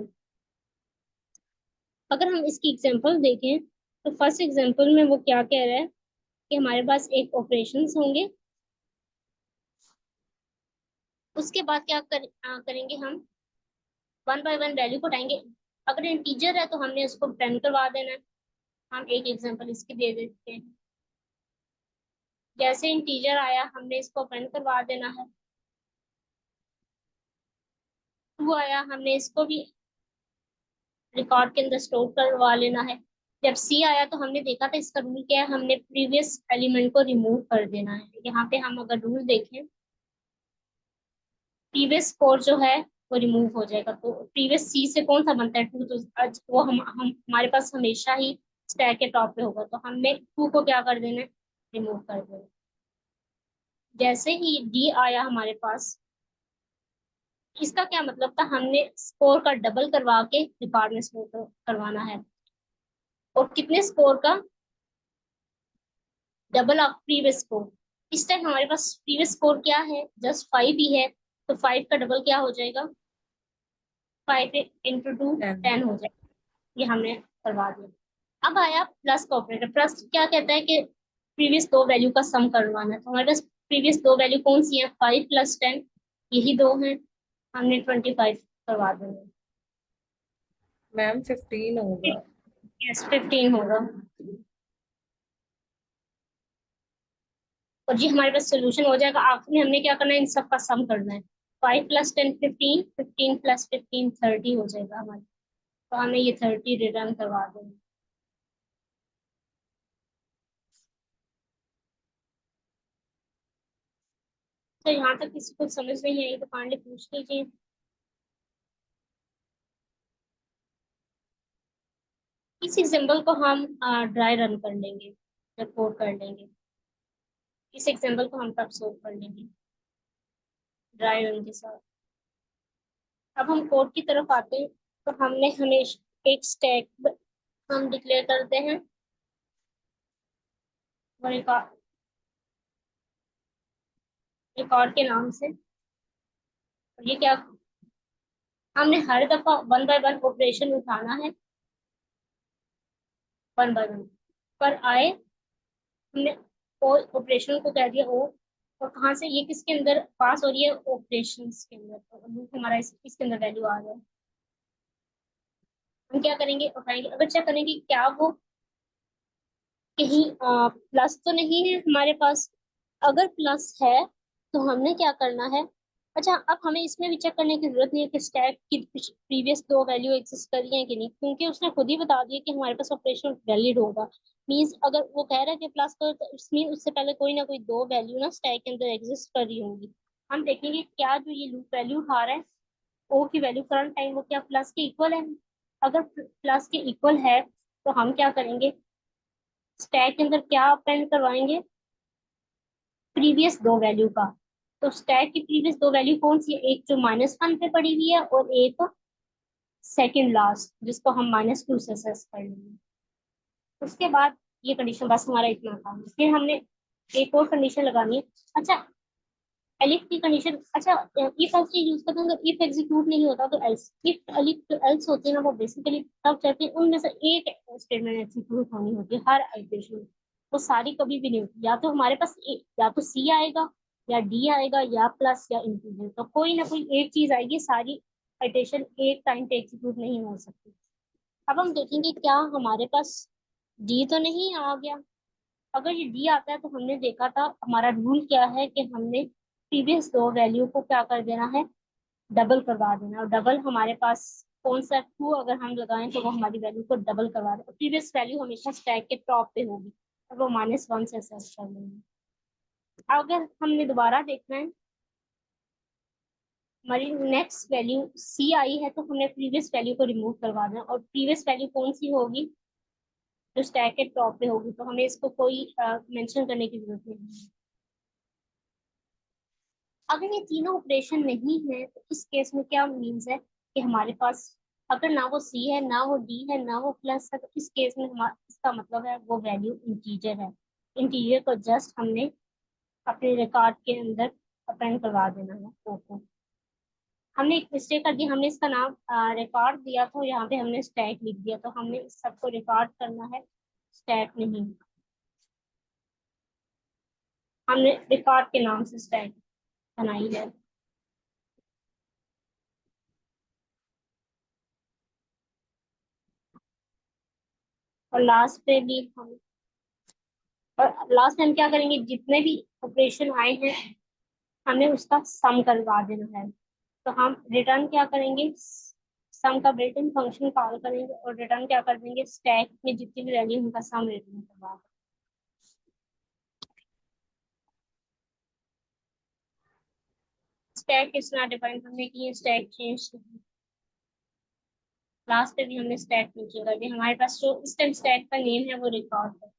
[SPEAKER 2] अगर हम इसकी एग्जांपल देखें, तो फर्स्ट एग्जांपल में वो क्या कह रहा है कि हमारे पास एक ऑपरेशंस होंगे, उसके बाद क्या करेंगे, हम 1 बाय 1 वैल्यू को उठाएंगे। अगर इंटीजर है तो हमने उसको 10 करवा देना है। हम एक एग्जांपल इसकी दे देते हैं। जैसे इंटीजर आया, हमने इसको 10 करवा देना है। 2 आया, हमने इसको भी रिकॉर्ड के अंदर स्टोर करवा लेना है। जब सी आया तो हमने देखा था इसका रूल क्या है, हमने प्रीवियस एलिमेंट को रिमूव कर देना है। यहाँ पे हम अगर रूल देखें, प्रीवियस स्कोर जो है वो रिमूव हो जाएगा। तो प्रीवियस सी से कौन सा बनता है, 2, तो आज वो हम हमारे पास हमेशा ही स्टैक के टॉप पे होगा, तो हमने 2 को क्या कर देना है, रिमूव कर देना। जैसे ही डी आया हमारे पास, इसका क्या मतलब था, हमने स्कोर का डबल करवा के रिकॉर्ड में स्टोर करवाना है। और कितने स्कोर का, डबल ऑफ प्रीवियस स्कोर। इस टाइम हमारे पास प्रीवियस स्कोर क्या है, जस्ट 5 ही है, तो 5 का डबल क्या हो जाएगा, 5 इंटू 2
[SPEAKER 1] 10।
[SPEAKER 2] 10 हो जाएगा। ये हमने करवा दिया। अब आया प्लस का ऑपरेटर। प्लस क्या कहता है कि प्रीवियस दो वैल्यू का सम करवाना है। तो हमारे पास प्रीवियस दो वैल्यू कौन सी है, 5 + 10, यही दो हैं, हमने 25 करवा देंगे।
[SPEAKER 1] मैम 15 होगा।
[SPEAKER 2] यस, 15 होगा। और जी हमारे पास सोल्यूशन हो जाएगा। आखिर में हमने क्या करना है, इन सब का सम करना है। 5 + 10 15, 15 + 15 30 हो जाएगा हमारे, तो हमें ये 30 रिटर्न करवा देंगे। तो यहाँ तक किसी को समझ नहीं आई तो काइंडली पूछ लीजिए। इस एग्जाम्पल को हम ड्राई रन कर लेंगे, जब कोड कर लेंगे। इस एग्जाम्पल को हम तब सोल्व कर लेंगे ड्राई रन के साथ। अब हम कोड की तरफ आते हैं, तो हमने हमेशा एक स्टैक हम डिक्लेयर करते हैं और रिकॉर्ड के नाम से। और ये क्या, हमने हर दफा 1 बाय 1 ऑपरेशन उठाना है, 1 बाय 1 पर आए। हमने ऑपरेशन को कह दिया ओ, और कहाँ से ये किसके अंदर पास हो रही है, ऑपरेशन के अंदर, तो लूप हमारा इसके अंदर वैल्यू आ रहा है। हम क्या करेंगे, उठाएंगे, अगर चेक करेंगे क्या वो कहीं प्लस तो नहीं है हमारे पास। अगर प्लस है तो हमने क्या करना है, अच्छा अब हमें इसमें भी चेक करने की जरूरत नहीं है कि स्टैक की प्रीवियस 2 वैल्यू एग्जिस्ट कर रही है कि नहीं, क्योंकि उसने खुद ही बता दिया कि हमारे पास ऑपरेशन वैलिड होगा। मींस अगर वो कह रहा है कि प्लस करो तो इसमें उससे पहले कोई ना कोई 2 वैल्यू ना स्टैक के अंदर एग्जिस्ट कर रही होंगी। हम देखेंगे क्या जो ये लूप वैल्यू उठा रहा है, ओ की वैल्यू करंट टाइम वो क्या प्लस के इक्वल है। अगर प्लस के इक्वल है तो हम क्या करेंगे, स्टैक के अंदर क्या अपेंड करवाएंगे, प्रीवियस 2 वैल्यू का। तो स्टैक की प्रीवियस 2 वैल्यू कौन सी है, एक जो -1 पे पड़ी हुई है और एक सेकंड लास्ट जिसको हम -2 से सेस कर लेंगे। उसके बाद ये कंडीशन, बस हमारा इतना था। फिर हमने एक और कंडीशन लगानी है। अच्छा एलिफ की कंडीशन, अच्छा इफ एल्स यूज करते हैं, अगर इफ एग्जीक्यूट नहीं होता तो एल्स, इफ एलिफ जो एल्स होते हैं ना वो बेसिकली तब चलते हैं, उनमें से एक स्टेटमेंट एग्जीक्यूट होनी होती है हर इटरेशन में। वो सारी कभी भी नहीं होती, या तो हमारे पास या तो सी आएगा या डी आएगा या प्लस या इंटीजर, तो कोई ना कोई एक चीज आएगी, सारी इटरेशन एक टाइम पे एग्जीक्यूट नहीं हो सकती। अब हम देखेंगे क्या हमारे पास डी तो नहीं आ गया। अगर ये डी आता है तो हमने देखा था हमारा रूल क्या है कि हमने प्रीवियस 2 वैल्यू को क्या कर देना है, डबल करवा देना। और डबल हमारे पास कौन सा ट्रू अगर हम लगाएं तो वो हमारी वैल्यू को डबल करवा देगा। प्रीवियस वैल्यू हमेशा स्टैक के टॉप पे होगी और वो -1 से सेट कर लेंगे। अगर हमने दोबारा देखना है हमारी नेक्स्ट वैल्यू सी आई है, तो हमने प्रीवियस वैल्यू को रिमूव करवा देना, और प्रीवियस वैल्यू कौन सी होगी, जो स्टैक के टॉप पे होगी, तो हमें इसको कोई मेंशन करने की जरूरत नहीं है। अगर ये तीनों ऑपरेशन नहीं है तो इस केस में क्या मीन्स है कि हमारे पास अगर ना वो सी है ना वो डी है ना वो प्लस है, तो इस केस में हमारा इसका मतलब है वो वैल्यू इंटीजर है। इंटीजर को जस्ट हमने अपने रिकॉर्ड के अंदर अपेंड करवा देना है को। हमने एक मिस्टेक कर दी, हमने इसका नाम रिकॉर्ड दिया था, यहाँ पे हमने स्टैक लिख दिया, तो हमने इस सबको रिकॉर्ड करना है, स्टैक नहीं। हमने रिकॉर्ड के नाम से स्टैक बनाई है। और लास्ट पे भी हम, और लास्ट में हम क्या करेंगे, जितने भी ऑपरेशन आए हैं हमें उसका सम करवा देना है। तो हम रिटर्न क्या करेंगे, सम का रिटर्न फंक्शन कॉल करेंगे और रिटर्न क्या कर देंगे, स्टैक में जितनी भी वैल्यू उनका सम रिटर्न करवा देंगे। स्टैक इज नॉट डिफाइंड, हमने की स्टैक चेंज। लास्ट पे भी हमने स्टैक नीचे कर दिया, हमारे पास जो इस टाइम स्टैक का नेम है वो रिकॉर्ड है।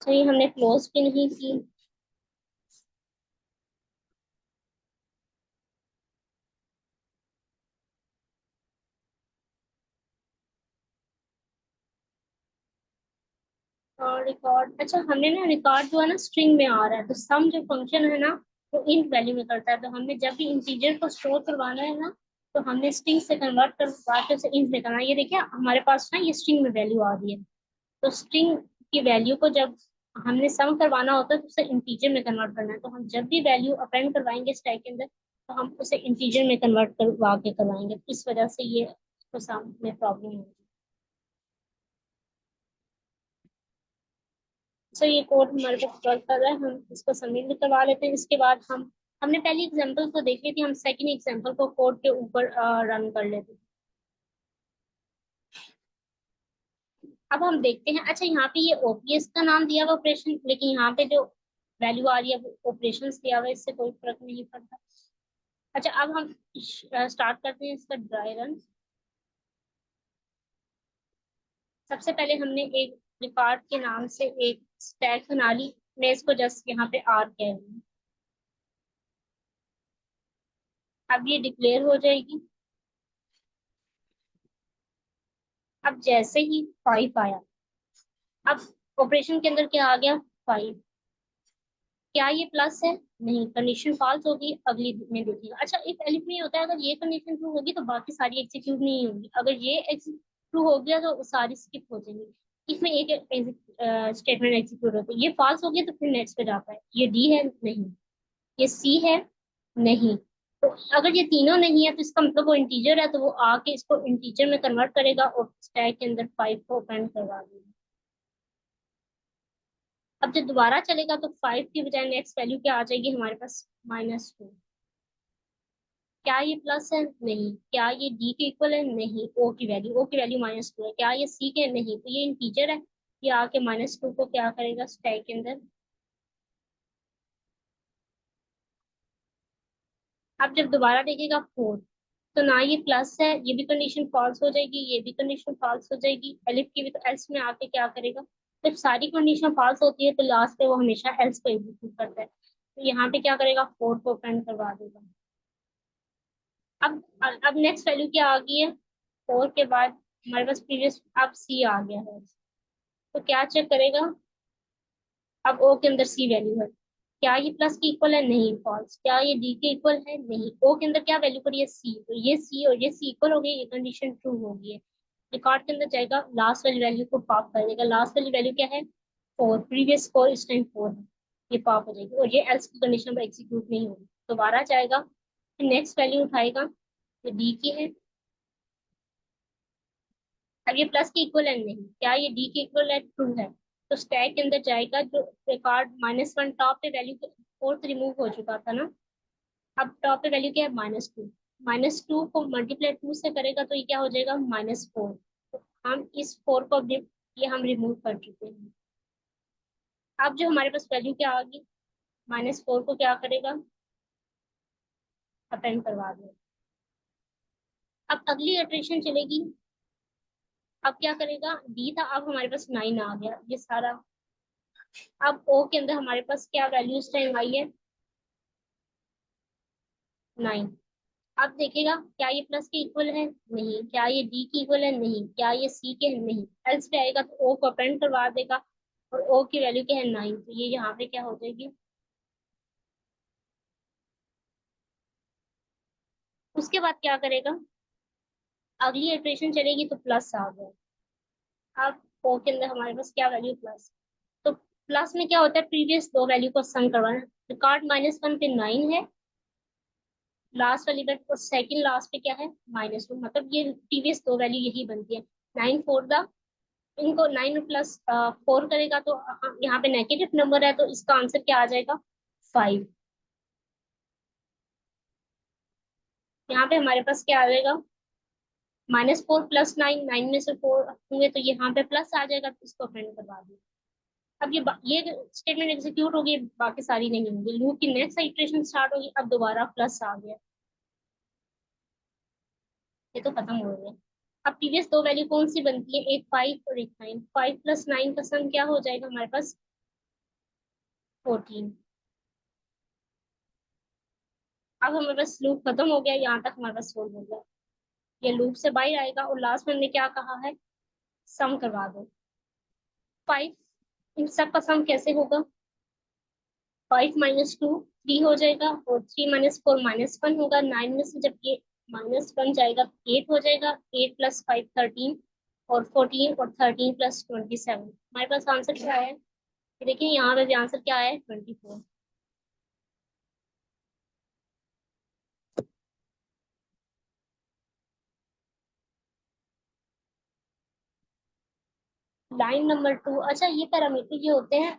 [SPEAKER 2] तो ये हमने क्लोज भी नहीं की। और रिकॉर्ड, अच्छा हमने ना रिकॉर्ड जो है ना स्ट्रिंग में आ रहा है, तो सम जो फंक्शन है ना वो इंट वैल्यू में करता है, तो हमने जब भी इंटीजर को स्टोर करवाना है ना तो हमने स्ट्रिंग से कन्वर्ट करवा के उसे इंट में करना है। ये देखिए हमारे पास ना ये स्ट्रिंग में वैल्यू आ रही है, तो स्ट्रिंग की वैल्यू को जब हमने सम करवाना होता है तो उसे इंटीजर में कन्वर्ट करना है, तो हम जब भी वैल्यू अपेंड करवाएंगे स्टैक के अंदर तो हम उसे इंटीजर में कन्वर्ट करवा के करवाएंगे, इस वजह से ये उसको सम में प्रॉब्लम होगी। सो ये कोड हमारे पास वर्क कर रहा है, हम इसको सबमिट भी करवा लेते हैं। इसके बाद हमने पहली एग्जांपल को देख ली थी, हम सेकंड एग्जांपल को कोड के ऊपर रन कर लेते हैं। अब हम देखते हैं, अच्छा यहाँ पे ये ओपीएस का नाम दिया हुआ ऑपरेशन, लेकिन यहाँ पे जो वैल्यू आ रही है वो ऑपरेशन दिया हुआ है, इससे कोई फर्क नहीं पड़ता। अच्छा अब हम स्टार्ट करते हैं इसका ड्राई रन। सबसे पहले हमने एक रिकॉर्ड के नाम से एक स्टैक बना ली, मैं इसको जस्ट यहाँ पे आर कह रही हूँ। अब ये डिक्लेयर हो जाएगी। अब जैसे ही 5 आया, अब ऑपरेशन के अंदर क्या आ गया, 5। क्या ये प्लस है, नहीं, कंडीशन फॉल्स होगी, अगली में देखिएगा। अच्छा इफ एलिफ में ये होता है, अगर ये कंडीशन ट्रू होगी तो बाकी सारी एग्जीक्यूट नहीं होगी, अगर ये ट्रू हो गया तो सारी स्किप हो जाएंगी। इसमें एक स्टेटमेंट एग्जीक्यूट होता है, ये फॉल्स हो गया तो फिर नेक्स्ट पे जाता है। ये डी है, नहीं। ये सी है, नहीं। तो अगर ये तीनों नहीं है तो इसका मतलब वो इंटीजर है, तो वो आके इसको इंटीजर में कन्वर्ट करेगा और स्टैक के अंदर 5 को ओपन करवा देगा। अब जब दोबारा चलेगा तो 5 की बजाय नेक्स्ट वैल्यू क्या आ जाएगी हमारे पास, -2। क्या ये प्लस है, नहीं। क्या ये डी के इक्वल है, नहीं। ओ की वैल्यू -2 है। क्या ये सी के, नहीं। तो ये इंटीजर है, ये आके -2 को क्या करेगा स्टैक के अंदर। अब जब दोबारा देखेगा 4, तो ना ये प्लस है, ये भी कंडीशन फॉल्स हो जाएगी, ये भी कंडीशन फॉल्स हो जाएगी। एलिफ की भी तो एल्स में आके क्या करेगा, जब सारी कंडीशन फॉल्स होती है तो लास्ट पे वो हमेशा एल्स को एग्जीक्यूट करता है, तो यहाँ पे क्या करेगा 4 को प्रिंट करवा देगा। अब नेक्स्ट वैल्यू क्या आ गई है, 4 के बाद हमारे पास प्रीवियस अब सी आ गया है, तो क्या चेक करेगा, अब ओ के अंदर सी वैल्यू है, क्या ये प्लस के इक्वल है, नहीं, फॉल्स। क्या ये डी के इक्वल है, नहीं। ओ के अंदर क्या वैल्यू पड़ी है, सी, तो ये सी और ये सी इक्वल हो गई, ये कंडीशन ट्रू हो गई है। रिकॉर्ड के अंदर जाएगा, लास्ट वाली वैल्यू को पॉप कर देगा। लास्ट वाली वैल्यू क्या है, 4, प्रीवियस 4 इस टाइम 4 है, ये पॉप हो जाएगी और ये एल्स की कंडीशन पर एग्जीक्यूट नहीं होगी। दोबारा जाएगा, फिर नेक्स्ट वैल्यू उठाएगा, ये डी की है। अब ये प्लस के इक्वल है, नहीं। क्या ये डी के इक्वल है, ट्रू है। तो स्टैक के अंदर जाएगा, जो रिकॉर्ड -1 टॉप पे वैल्यू फोर्थ रिमूव हो चुका था ना, अब टॉप पे वैल्यू क्या है, -2। -2 को मल्टीप्लाई 2 से करेगा तो ये क्या हो जाएगा, -4। तो हम इस 4 को ये हम रिमूव कर चुके हैं। अब जो हमारे पास वैल्यू क्या आ गई, -4 को क्या करेगा, अपेंड करवा देगा। अब अगली इटरेशन चलेगी, अब क्या करेगा, डी था, अब हमारे पास 9 आ गया ये सारा। अब ओ के अंदर हमारे पास क्या वैल्यू इस टाइम आई है, 9। अब देखेगा, क्या ये प्लस के इक्वल है, नहीं। क्या ये डी के इक्वल है, नहीं। क्या ये सी के है, नहीं। एल्स पे आएगा तो ओ को अपेंड करवा देगा, और ओ की वैल्यू क्या है, 9, तो ये यहाँ पे क्या हो जाएगी। उसके बाद क्या करेगा, अगली इटरेशन चलेगी तो प्लस आ गया। अब ओ के अंदर हमारे पास क्या वैल्यू, प्लस। तो प्लस में क्या होता है, प्रीवियस दो वैल्यू को सम करवाना। रिकॉर्ड -1 पे 9 है लास्ट वाली बेट, और सेकंड लास्ट पे क्या है, -2, मतलब ये प्रीवियस दो वैल्यू यही बनती है। 9 फोर द, इनको 9 प्लस 4 करेगा तो यहाँ पे नेगेटिव नंबर है, तो इसका आंसर क्या आ जाएगा, 5। यहाँ पे हमारे पास क्या आ जाएगा, -4 + 9, 9 में से 4 हुए तो यहाँ पे प्लस आ जाएगा, तो इसको प्रिंट करवा दिया। अब ये स्टेटमेंट एग्जीक्यूट होगी, बाकी सारी नहीं होंगी। लूप की नेक्स्ट इटरेशन स्टार्ट होगी, अब दोबारा प्लस आ गया, ये तो खत्म हो गया। अब प्रीवियस दो वैल्यू कौन सी बनती है, एक 5 और एक 9। 5 + 9 का सम क्या हो जाएगा हमारे पास, 14। अब हमारे पास लूप खत्म हो गया, यहाँ तक हमारे पास सोल्व हो गया। ये लूप से बाहर आएगा और लास्ट में हमने क्या कहा है, सम करवा दो। 5, इन सब का सम कैसे होगा, 5 - 2 3 हो जाएगा, और 3 - 4 -1 होगा। 9 में से जब ये -1 जाएगा 8 हो जाएगा। 8 + 5 13, और 14, और 13 + 27 हमारे पास आंसर क्या है, देखिए यहाँ पे भी आंसर क्या है, 24। लाइन नंबर 2, अच्छा ये पैरामीटर जो होते हैं,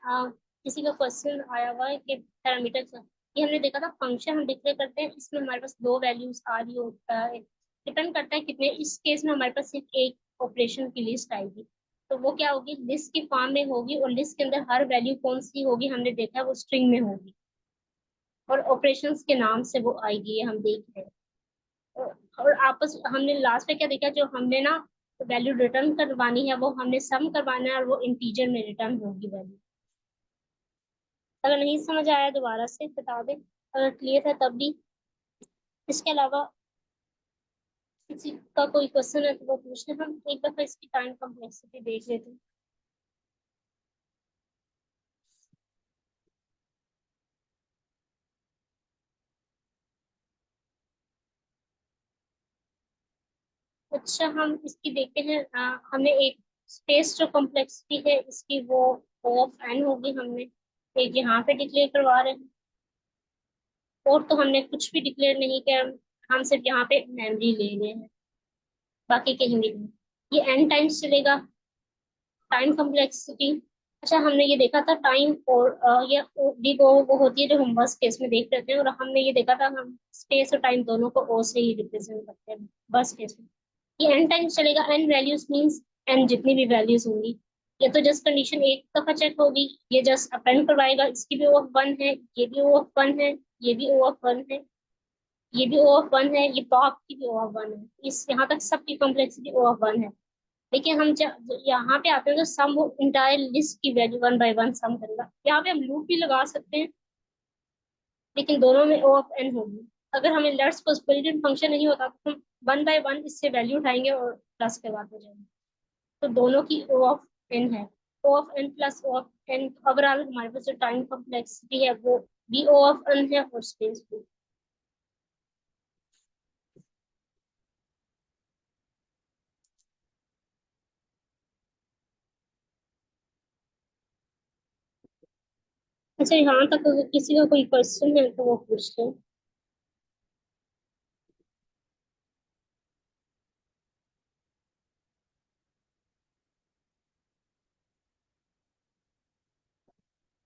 [SPEAKER 2] किसी का क्वेश्चन आया हुआ है कि पैरामीटर, ये हमने देखा था फंक्शन हम डिक्लेयर करते हैं, इसमें हमारे पास दो वैल्यूज आ रही होता है, डिपेंड करता है कितने, इस केस में हमारे पास सिर्फ एक ऑपरेशन की लिस्ट आएगी, तो वो क्या होगी, लिस्ट की फॉर्म में होगी, और लिस्ट के अंदर हर वैल्यू कौन सी होगी हमने देखा है वो स्ट्रिंग में होगी, और ऑपरेशंस के नाम से वो आएगी, ये हम देख रहे हैं। और आपस हमने लास्ट में क्या देखा, जो हमने ना वैल्यू रिटर्न करवानी है वो हमने सम करवाना है, और वो इंटीजर में रिटर्न होगी वैल्यू। अगर नहीं समझ आया दोबारा से बता दें, अगर क्लियर है तब भी। इसके अलावा किसी का कोई क्वेश्चन है तो वो पूछ लें, हम एक दफा इसकी टाइम कम्प्लेक्सिटी देख लेते हैं। अच्छा हम इसकी देखते हैं, हमें एक स्पेस जो कॉम्प्लेक्सिटी है इसकी वो O ऑफ n होगी, हमने एक यहाँ पे डिक्लेयर करवा रहे हैं, और तो हमने कुछ भी डिक्लेयर नहीं किया, हम सिर्फ यहाँ पे मेमोरी ले रहे हैं, बाकी कहीं भी नहीं। ये n टाइम्स चलेगा, टाइम कॉम्प्लेक्सिटी। अच्छा हमने ये देखा था टाइम, और ये भी वो होती है जो हम बस केस में देख रहे थे, और हमने ये देखा था हम स्पेस और टाइम दोनों को ओ से ही रिप्रेजेंट करते हैं बस केस में। ये n टाइम्स चलेगा, n वैल्यूज मींस n जितनी भी वैल्यूज होंगी। ये तो जस्ट कंडीशन एक दफा चेक होगी, ये जस्ट अपेंड करवाएगा, इसकी भी ओ ऑफ 1 है, ये भी ओ ऑफ 1 है, ये भी ओ ऑफ 1 है, ये भी ओ ऑफ 1 है, ये टॉप की भी ओ ऑफ 1 है, इस यहाँ तक सबकी कॉम्प्लेक्सिटी ओ ऑफ 1 है। देखिए हम यहाँ पे आते हैं तो सम वो इंटायर लिस्ट की वैल्यू 1 बाय 1 सम करेगा, यहाँ पे हम लूप भी लगा सकते हैं, लेकिन दोनों में ओ ऑफ एन होगी। अगर हमें let's suppose built in function नहीं होता तो हम 1 बाय 1 इससे वैल्यू उठाएंगे और प्लस करवाते जाएंगे, तो दोनों की ओ ऑफ एन है, O of N plus O of N. Overall हमारे पास जो टाइम कॉम्प्लेक्सिटी है वो भी ओ ऑफ एन है, और स्पेस भी। अच्छा यहाँ तक अगर किसी का कोई क्वेश्चन है तो वो पूछ लें।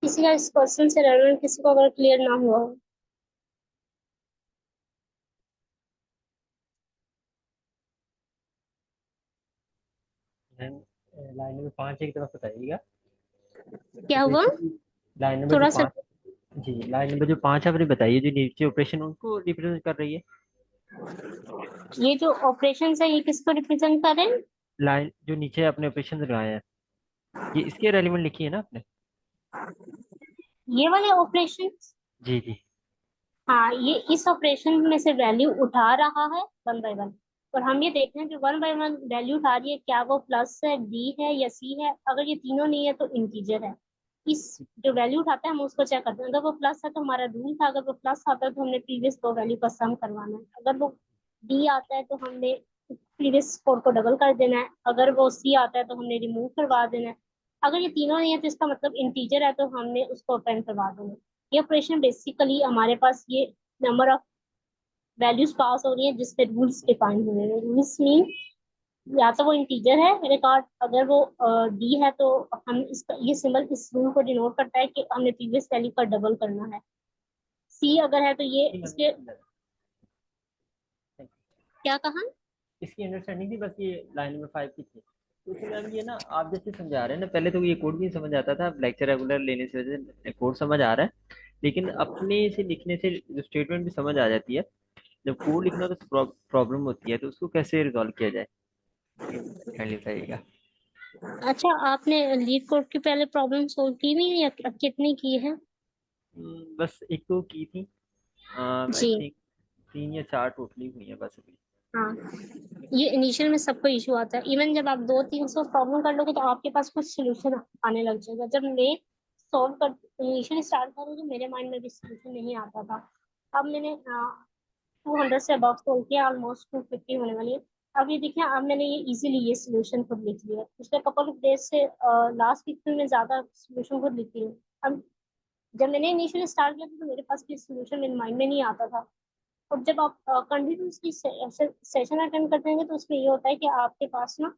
[SPEAKER 2] किसी का इस क्वेश्चन से रेलेवेंट किसी को अगर क्लियर ना हुआ हो।
[SPEAKER 6] मैम लाइन नंबर 5 एक तरफ बताइएगा।
[SPEAKER 2] क्या हुआ,
[SPEAKER 6] ऑपरेशन लाइन नंबर जो
[SPEAKER 2] थोड़ा सा।
[SPEAKER 6] 5, जी लाइन नंबर जो 5 आपने बताइए जो नीचे ऑपरेशन उनको रिप्रेजेंट कर रही है।
[SPEAKER 2] ये जो ऑपरेशन है ये किसको रिप्रेजेंट कर रहे हैं?
[SPEAKER 6] लाइन जो नीचे आपने ऑपरेशन लगाए हैं ये इसके रेलिवेंट लिखी है ना आपने।
[SPEAKER 2] ये वाले ऑपरेशन,
[SPEAKER 6] जी जी।
[SPEAKER 2] हाँ ये इस ऑपरेशन में से वैल्यू उठा रहा है 1 बाय 1, और हम ये देख रहे हैं कि 1 बाय 1 वैल्यू उठा रही है, क्या वो प्लस है, बी है या सी है, अगर ये तीनों नहीं है तो इंटीजर है। इस जो वैल्यू उठाता है हम उसको चेक करते हैं, अगर वो प्लस है तो हमारा रूल था, अगर वो प्लस आता है तो हमने प्रीवियस दो वैल्यू का सम करवाना है, अगर वो डी आता है तो हमने प्रीवियस स्कोर को डबल कर देना है, अगर वो सी आता है तो हमने रिमूव करवा देना है, अगर ये तीनों नहीं है तो इसका मतलब इंटीजर है तो हमने उसको अपेंड करवा देना है। ये ऑपरेशन बेसिकली हमारे पास ये नंबर ऑफ वैल्यूज पास हो रही है जिसपे रूल्स डिफाइन हुए हैं। रूल्स मीन या तो वो इंटीजर है रिकॉर्ड, अगर वो डी है तो हम इसका ये सिंबल इस रूल को डिनोट करता है कि हमने प्रीवियस वैल्यू का डबल करना है। सी अगर है तो ये
[SPEAKER 6] जी
[SPEAKER 2] इसके
[SPEAKER 6] मैम,
[SPEAKER 2] क्या कहा।
[SPEAKER 6] इसकी अंडरस्टैंडिंग थी बस ये लाइन नंबर 5 की थी। तो उसमें मैम ये ना आप जैसे समझा रहे हैं ना, पहले तो ये कोड भी समझ आता था, लेक्चर रेगुलर लेने से वजह से कोड समझ आ रहा है, लेकिन अपने से लिखने से जो स्टेटमेंट भी समझ आ जाती है। जब कोड लिखना तो प्रॉब्लम होती है, तो उसको कैसे रिजॉल्व किया जाए, काइंडली बताइएगा।
[SPEAKER 2] अच्छा आपने लीड कोड की पहले प्रॉब्लम सोल्व की नहीं है या कितनी की है?
[SPEAKER 6] बस एक तो की थी, आई
[SPEAKER 2] जी
[SPEAKER 6] थिंक 3 या 4 टोटली हुई है बस अभी।
[SPEAKER 2] हाँ, ये इनिशियल में सबको इशू आता है, इवन जब आप 200-300 प्रॉब्लम कर लोगे तो आपके पास कुछ सोल्यूशन आने लग जाएगा। जब मैं सॉल्व कर इनिशियल स्टार्ट करूँ तो मेरे माइंड में भी सोल्यूशन नहीं आता था। अब मैंने 200 से अबव सोल्व किया, ऑलमोस्ट 250 होने वाली है। अब ये देखिए, अब मैंने ये इजीली ये सोल्यूशन खुद लिख लिया, पिछले कपल ऑफ डेज से लास्ट वीक में मैं ज्यादा सोल्यूशन खुद लिखती हूँ। अब जब मैंने इनिशियली स्टार्ट किया था तो मेरे पास भी सोल्यूशन मेरे माइंड में नहीं आता था, और जब आप कंटिन्यूसली सेशन अटेंड करते हैं तो उसमें ये होता है कि आपके पास ना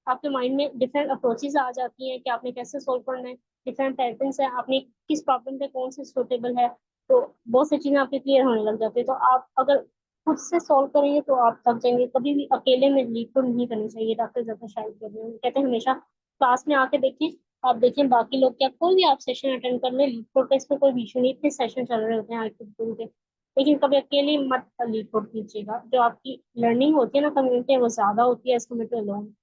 [SPEAKER 2] आपके माइंड में डिफरेंट अप्रोचेस आ जाती हैं कि आपने कैसे सोल्व करना है, डिफरेंट पैटर्न्स है, आपने किस प्रॉब्लम पे कौन सी सूटेबल है, तो बहुत सी चीजें आपकी क्लियर होने लग जाती है। तो आप अगर खुद से सॉल्व करेंगे तो आप थक जाएंगे। कभी भी अकेले में लीड तो नहीं करनी चाहिए, डॉक्टर ज्यादा शायद कहते हैं हमेशा क्लास में आके देखें, आप देखें बाकी लोग क्या, कोई भी आप सेशन अटेंड कर ले, लीड कोड का इसमें कोई इशू नहीं, इतने सेशन चल रहे होते हैं आज के, लेकिन कभी अकेले मत लीड कोड कीजिएगा। जो आपकी लर्निंग होती है ना कम्युनिटी, वो ज्यादा होती है एज कम्पेयर टू अलोन।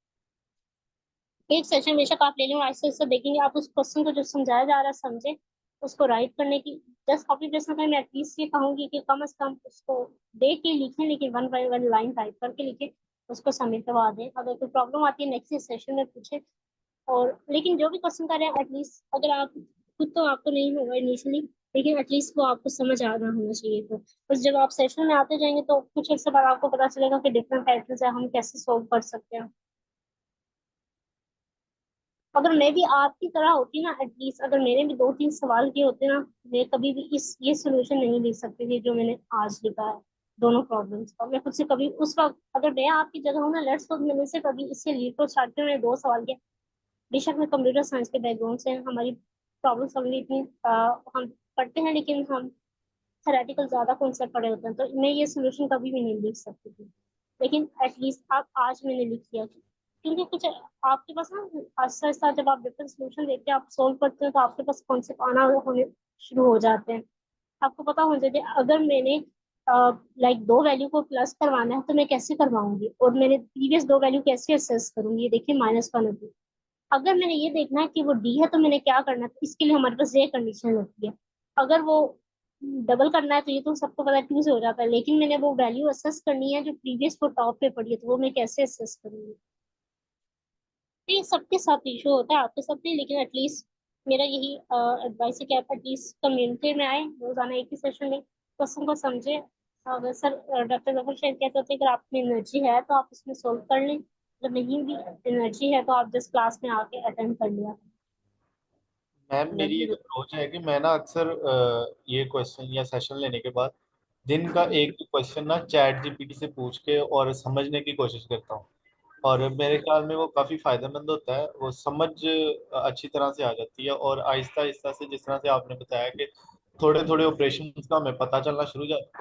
[SPEAKER 2] एक सेशन बेशक आप ले लें, आहिस्ते आहिस्ते देखेंगे, आप उस क्वेश्चन को जो समझाया जा रहा है समझे, उसको राइट करने की जस्ट कॉपी पेस्ट ना करें। मैं एटलीस्ट ये कहूंगी कि कम से कम उसको देख के लिखें, लेकिन one by one line type करके लिखें, उसको सबमिट करवा दें। अगर कोई प्रॉब्लम आती है नेक्स्ट सेशन में पूछे। और लेकिन जो भी क्वेश्चन कर रहे हैं एटलीस्ट, अगर आप खुद तो आपको नहीं होगा इनिशियली, लेकिन एटलीस्ट वो आपको समझ आ रहा होना चाहिए। तो बस जब आप सेशन में आते जाएंगे तो कुछ अर्से बाद आपको पता चलेगा कि डिफरेंट पैटर्न्स है, हम कैसे सोल्व कर सकते हैं। अगर मैं भी आपकी तरह होती ना, एटलीस्ट अगर मैंने भी 2-3 सवाल किए होते ना, मैं कभी भी इस ये सोल्यूशन नहीं लिख सकती थी जो मैंने आज लिखा है दोनों प्रॉब्लम्स का। मैं खुद से कभी उस वक्त अगर मैं आपकी जगह हूँ ना, लेट्स सपोज मैंने से कभी इससे लीड को स्टार्ट में 2 सवाल किए। बेशक मैं कंप्यूटर साइंस के बैकग्राउंड से हैं, हमारी प्रॉब्लम सॉल्विंग इतनी हम पढ़ते हैं, लेकिन हम थेरेटिकल ज्यादा कॉन्सेप्ट पढ़े होते हैं, तो मैं ये सोल्यूशन कभी भी नहीं लिख सकती थी। लेकिन एटलीस्ट आप आज मैंने लिख दिया, क्योंकि कुछ आपके पास ना आस्ता आस्ता जब आप डिफरेंट सोल्यूशन देखते हैं, आप सोल्व करते हो, तो आपके पास कॉन्सेप्ट आना होने शुरू हो जाते हैं। आपको पता होना चाहिए अगर मैंने लाइक 2 वैल्यू को प्लस करवाना है तो मैं कैसे करवाऊंगी, और मैंने प्रीवियस 2 वैल्यू कैसे असेस करूंगी। ये देखिए -1 होती है। अगर मैंने ये देखना है कि वो डी है तो मैंने क्या करना है, तो इसके लिए हमारे पास ये कंडीशन होती है। अगर वो डबल करना है तो ये तो सबको पता है 2 से हो जाता है, लेकिन मैंने वो वैल्यू असेस करनी है जो प्रीवियस को टॉप पे पड़ी है, तो वो मैं कैसे असेस करूंगी। तो ये सबके साथ इशू होता है, आपके साथ नहीं, लेकिन एटलीस्ट मेरा यही एडवाइस है कि आप एटलीस्ट कम्युनिटी में आए, रोजाना एक ही सेशन में क्वेश्चन को समझे। अगर सर डॉक्टर जफर शायद कहते होते हैं कि आप में एनर्जी है तो आप उसमें सोल्व कर लें, जब नहीं भी एनर्जी है तो आप जस्ट क्लास में आके अटेंड कर लिया।
[SPEAKER 7] मैम मेरी एक अप्रोच है कि मैं ना अक्सर ये क्वेश्चन या सेशन लेने के बाद दिन का एक क्वेश्चन ना चैट जीपीटी से पूछ के और समझने की कोशिश करता हूँ। और मेरे ख्याल में वो काफ़ी फायदेमंद होता है, वो समझ अच्छी तरह से आ जाती है। और आहिस्ता आहिस्ता से जिस तरह से आपने बताया कि थोड़े थोड़े ऑपरेशन का हमें पता चलना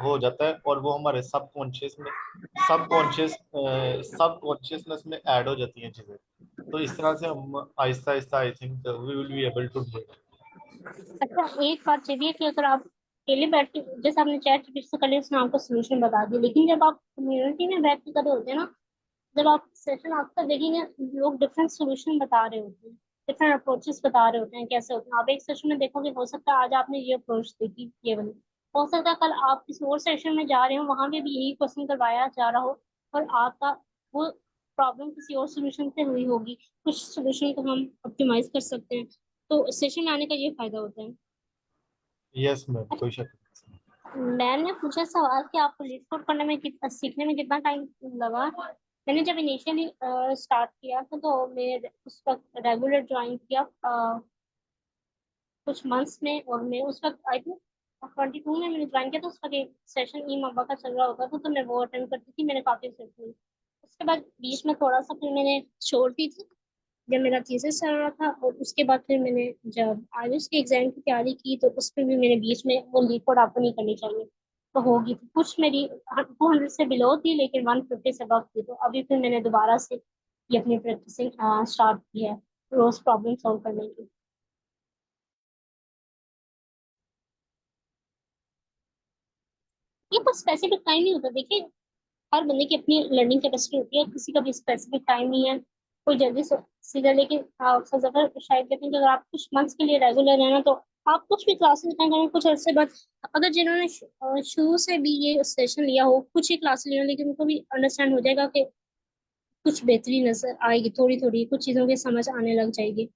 [SPEAKER 7] हो जाता है, और वो हमारे सबकॉन्शियसनेस में ऐड हो जाती हैं चीज़ें। तो इस तरह से हम आहिस्ता आहिस्ता I think we will be able to do it.
[SPEAKER 2] अच्छा, एक बात ये भी है कि अगर आप अकेले बैठ के जैसे आपने चैट जीपीटी से कर लिया, उसने आपको सोल्यूशन बता दिया, लेकिन जब आप कम्युनिटी में बैठ के कर रहे होते हैं ना, जब आप सेशन आपका देखेंगे, लोग डिफरेंट सोल्यूशन बता रहे होते हैं, डिफरेंट अप्रोचेस बता रहे होते हैं कैसे होते हैं। आप एक सेशन में देखोगे, हो सकता है आज आपने ये अप्रोच देखी, ये वाली, हो सकता है कल आप किसी और सेशन में जा रहे हो, वहां पे भी यही क्वेश्चन करवाया जा रहा हो, और आपका वो प्रॉब्लम किसी और सोल्यूशन से हुई होगी। कुछ सोल्यूशन को हम ऑप्टिमाइज कर सकते हैं, तो सेशन में आने का ये फायदा होता है।
[SPEAKER 7] यस मैम, कोई शक
[SPEAKER 2] मैंने पूछा सवाल कि आपको लीड कोड करने में कितना, सीखने में कितना टाइम लगा। मैंने जब इनिशियली स्टार्ट किया था तो मैं उस वक्त रेगुलर ज्वाइन किया कुछ मंथ्स में, और मैं उस वक्त आई थिंक 22 में मैंने ज्वाइन किया, तो उस वक्त एक सेशन ई मब्बा का चल रहा होता था, तो मैं वो अटेंड करती थी, मैंने काफी सीखी। उसके बाद बीच में थोड़ा सा फिर मैंने छोड़ दी थी जब मेरा थीसिस चल रहा था, और उसके बाद फिर मैंने जब आईएलटीएस के एग्जाम की तैयारी की तो उसमें भी मैंने बीच में वो लीड कोड आपको नहीं करनी चाहिए, तो होगी थी कुछ मेरी 200 से बिलो थी, लेकिन 150 से अबव थी। तो अभी फिर मैंने दोबारा से ये अपनी प्रैक्टिसिंग स्टार्ट की है रोज प्रॉब्लम सॉल्व करने की। ये कुछ स्पेसिफिक टाइम नहीं होता, देखिए हर बंदे की अपनी लर्निंग कैपेसिटी होती है, किसी का भी स्पेसिफिक टाइम नहीं है, कोई जल्दी सीधा। लेकिन सफर शायद कहते हैं कि अगर आप कुछ मंथ्स के लिए रेगुलर है ना, तो आप कुछ भी क्लासेस अटेंड करें कुछ अर्से बाद, अगर जिन्होंने शुरू से भी ये सेशन लिया हो, कुछ ही क्लास लिया हो, लेकिन उनको भी अंडरस्टैंड हो जाएगा कि कुछ बेहतरी नजर आएगी, थोड़ी थोड़ी कुछ चीज़ों की समझ आने लग जाएगी।